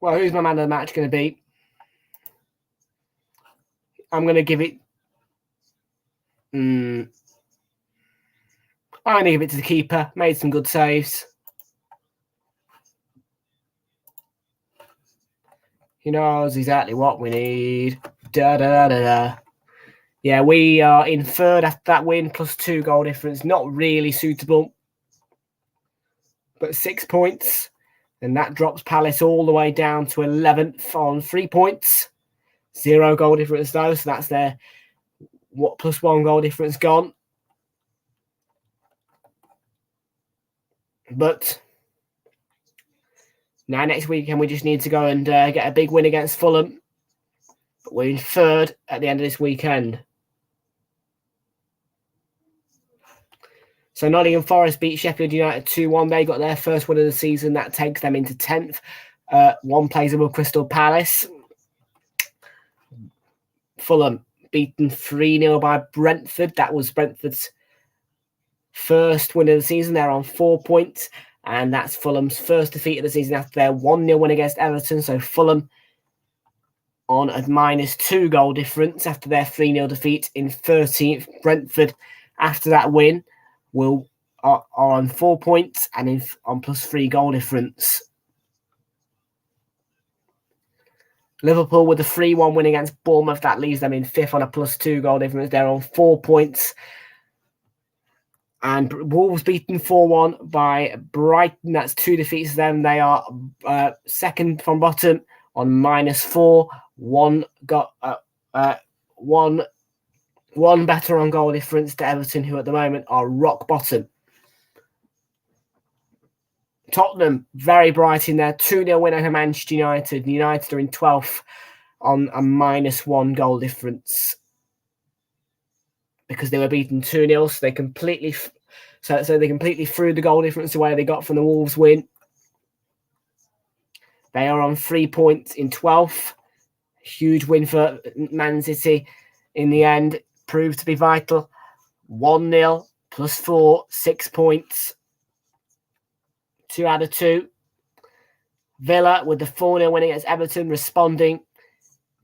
well, who's my man of the match going to be? I'm going to give it. I'm going to give it to the keeper. Made some good saves. He knows exactly what we need. Yeah, we are in third after that win, plus 2 goal difference. Not really suitable. But 6 points. And that drops Palace all the way down to 11th on 3 points. 0 goal difference, though. So that's their plus 1 goal difference gone. But now next weekend, we just need to go and get a big win against Fulham. But we're in third at the end of this weekend. So Nottingham Forest beat Sheffield United 2-1. They got their first win of the season. That takes them into 10th. One place above Crystal Palace. Fulham beaten 3-0 by Brentford. That was Brentford's first win of the season. They're on 4 points. And that's Fulham's first defeat of the season after their 1-0 win against Everton. So Fulham on a -2 goal difference after their 3-0 defeat in 13th. Brentford, after that win, are on 4 points and on +3 goal difference. Liverpool with a 3-1 win against Bournemouth. That leaves them in 5th on a +2 goal difference. They're on 4 points. And Wolves beaten 4-1 by Brighton. That's 2 defeats to them. They are second from bottom on -4. One better on goal difference to Everton, who at the moment are rock bottom. Tottenham, very bright in their 2-0 win over Manchester United. United are in 12th on a -1 goal difference because they were beaten 2-0. So they completely threw the goal difference away they got from the Wolves win. They are on 3 points in 12th. Huge win for Man City in the end. Proved to be vital. 1-0 +4, 6 points. 2 out of 2. Villa with the 4-0 win against Everton, responding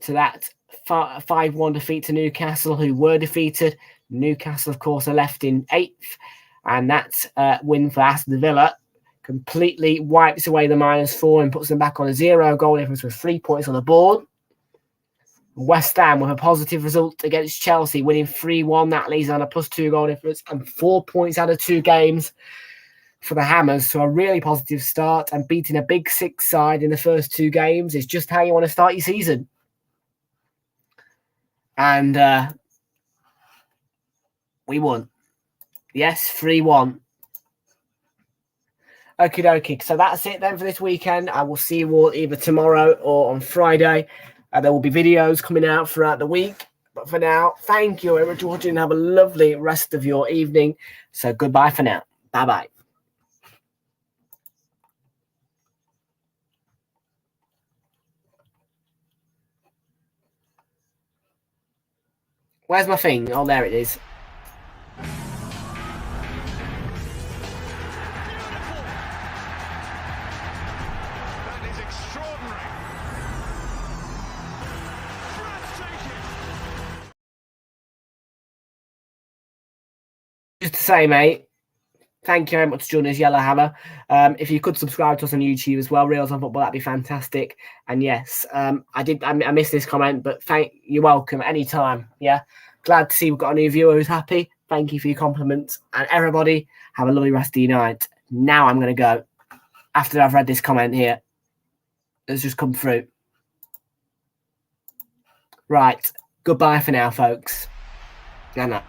to that 5-1 defeat to Newcastle, who were defeated. Newcastle, of course, are left in 8th. And that win for Aston Villa completely wipes away the -4 and puts them back on a 0 goal difference with 3 points on the board. West Ham with a positive result against Chelsea, winning 3-1. That leaves on a +2 goal difference and 4 points out of 2 games for the Hammers. So a really positive start, and beating a Big Six side in the first 2 games is just how you want to start your season. And we won. Yes, 3-1. Okie dokie. So that's it then for this weekend. I will see you all either tomorrow or on Friday. There will be videos coming out throughout the week. But for now, thank you very much for watching and have a lovely rest of your evening. So goodbye for now. Bye-bye. Where's my thing? Oh, there it is. That is extraordinary. Just to say, mate, thank you very much for joining us, Yellowhammer. If you could subscribe to us on YouTube as well, Realltom Football, that'd be fantastic. And yes, I missed this comment, but you're welcome anytime. Yeah, glad to see we've got a new viewer who's happy. Thank you for your compliments, and everybody have a lovely rest of your night. Now I'm going to go after I've read this comment here that's just come through. Right, goodbye for now, folks. Good night.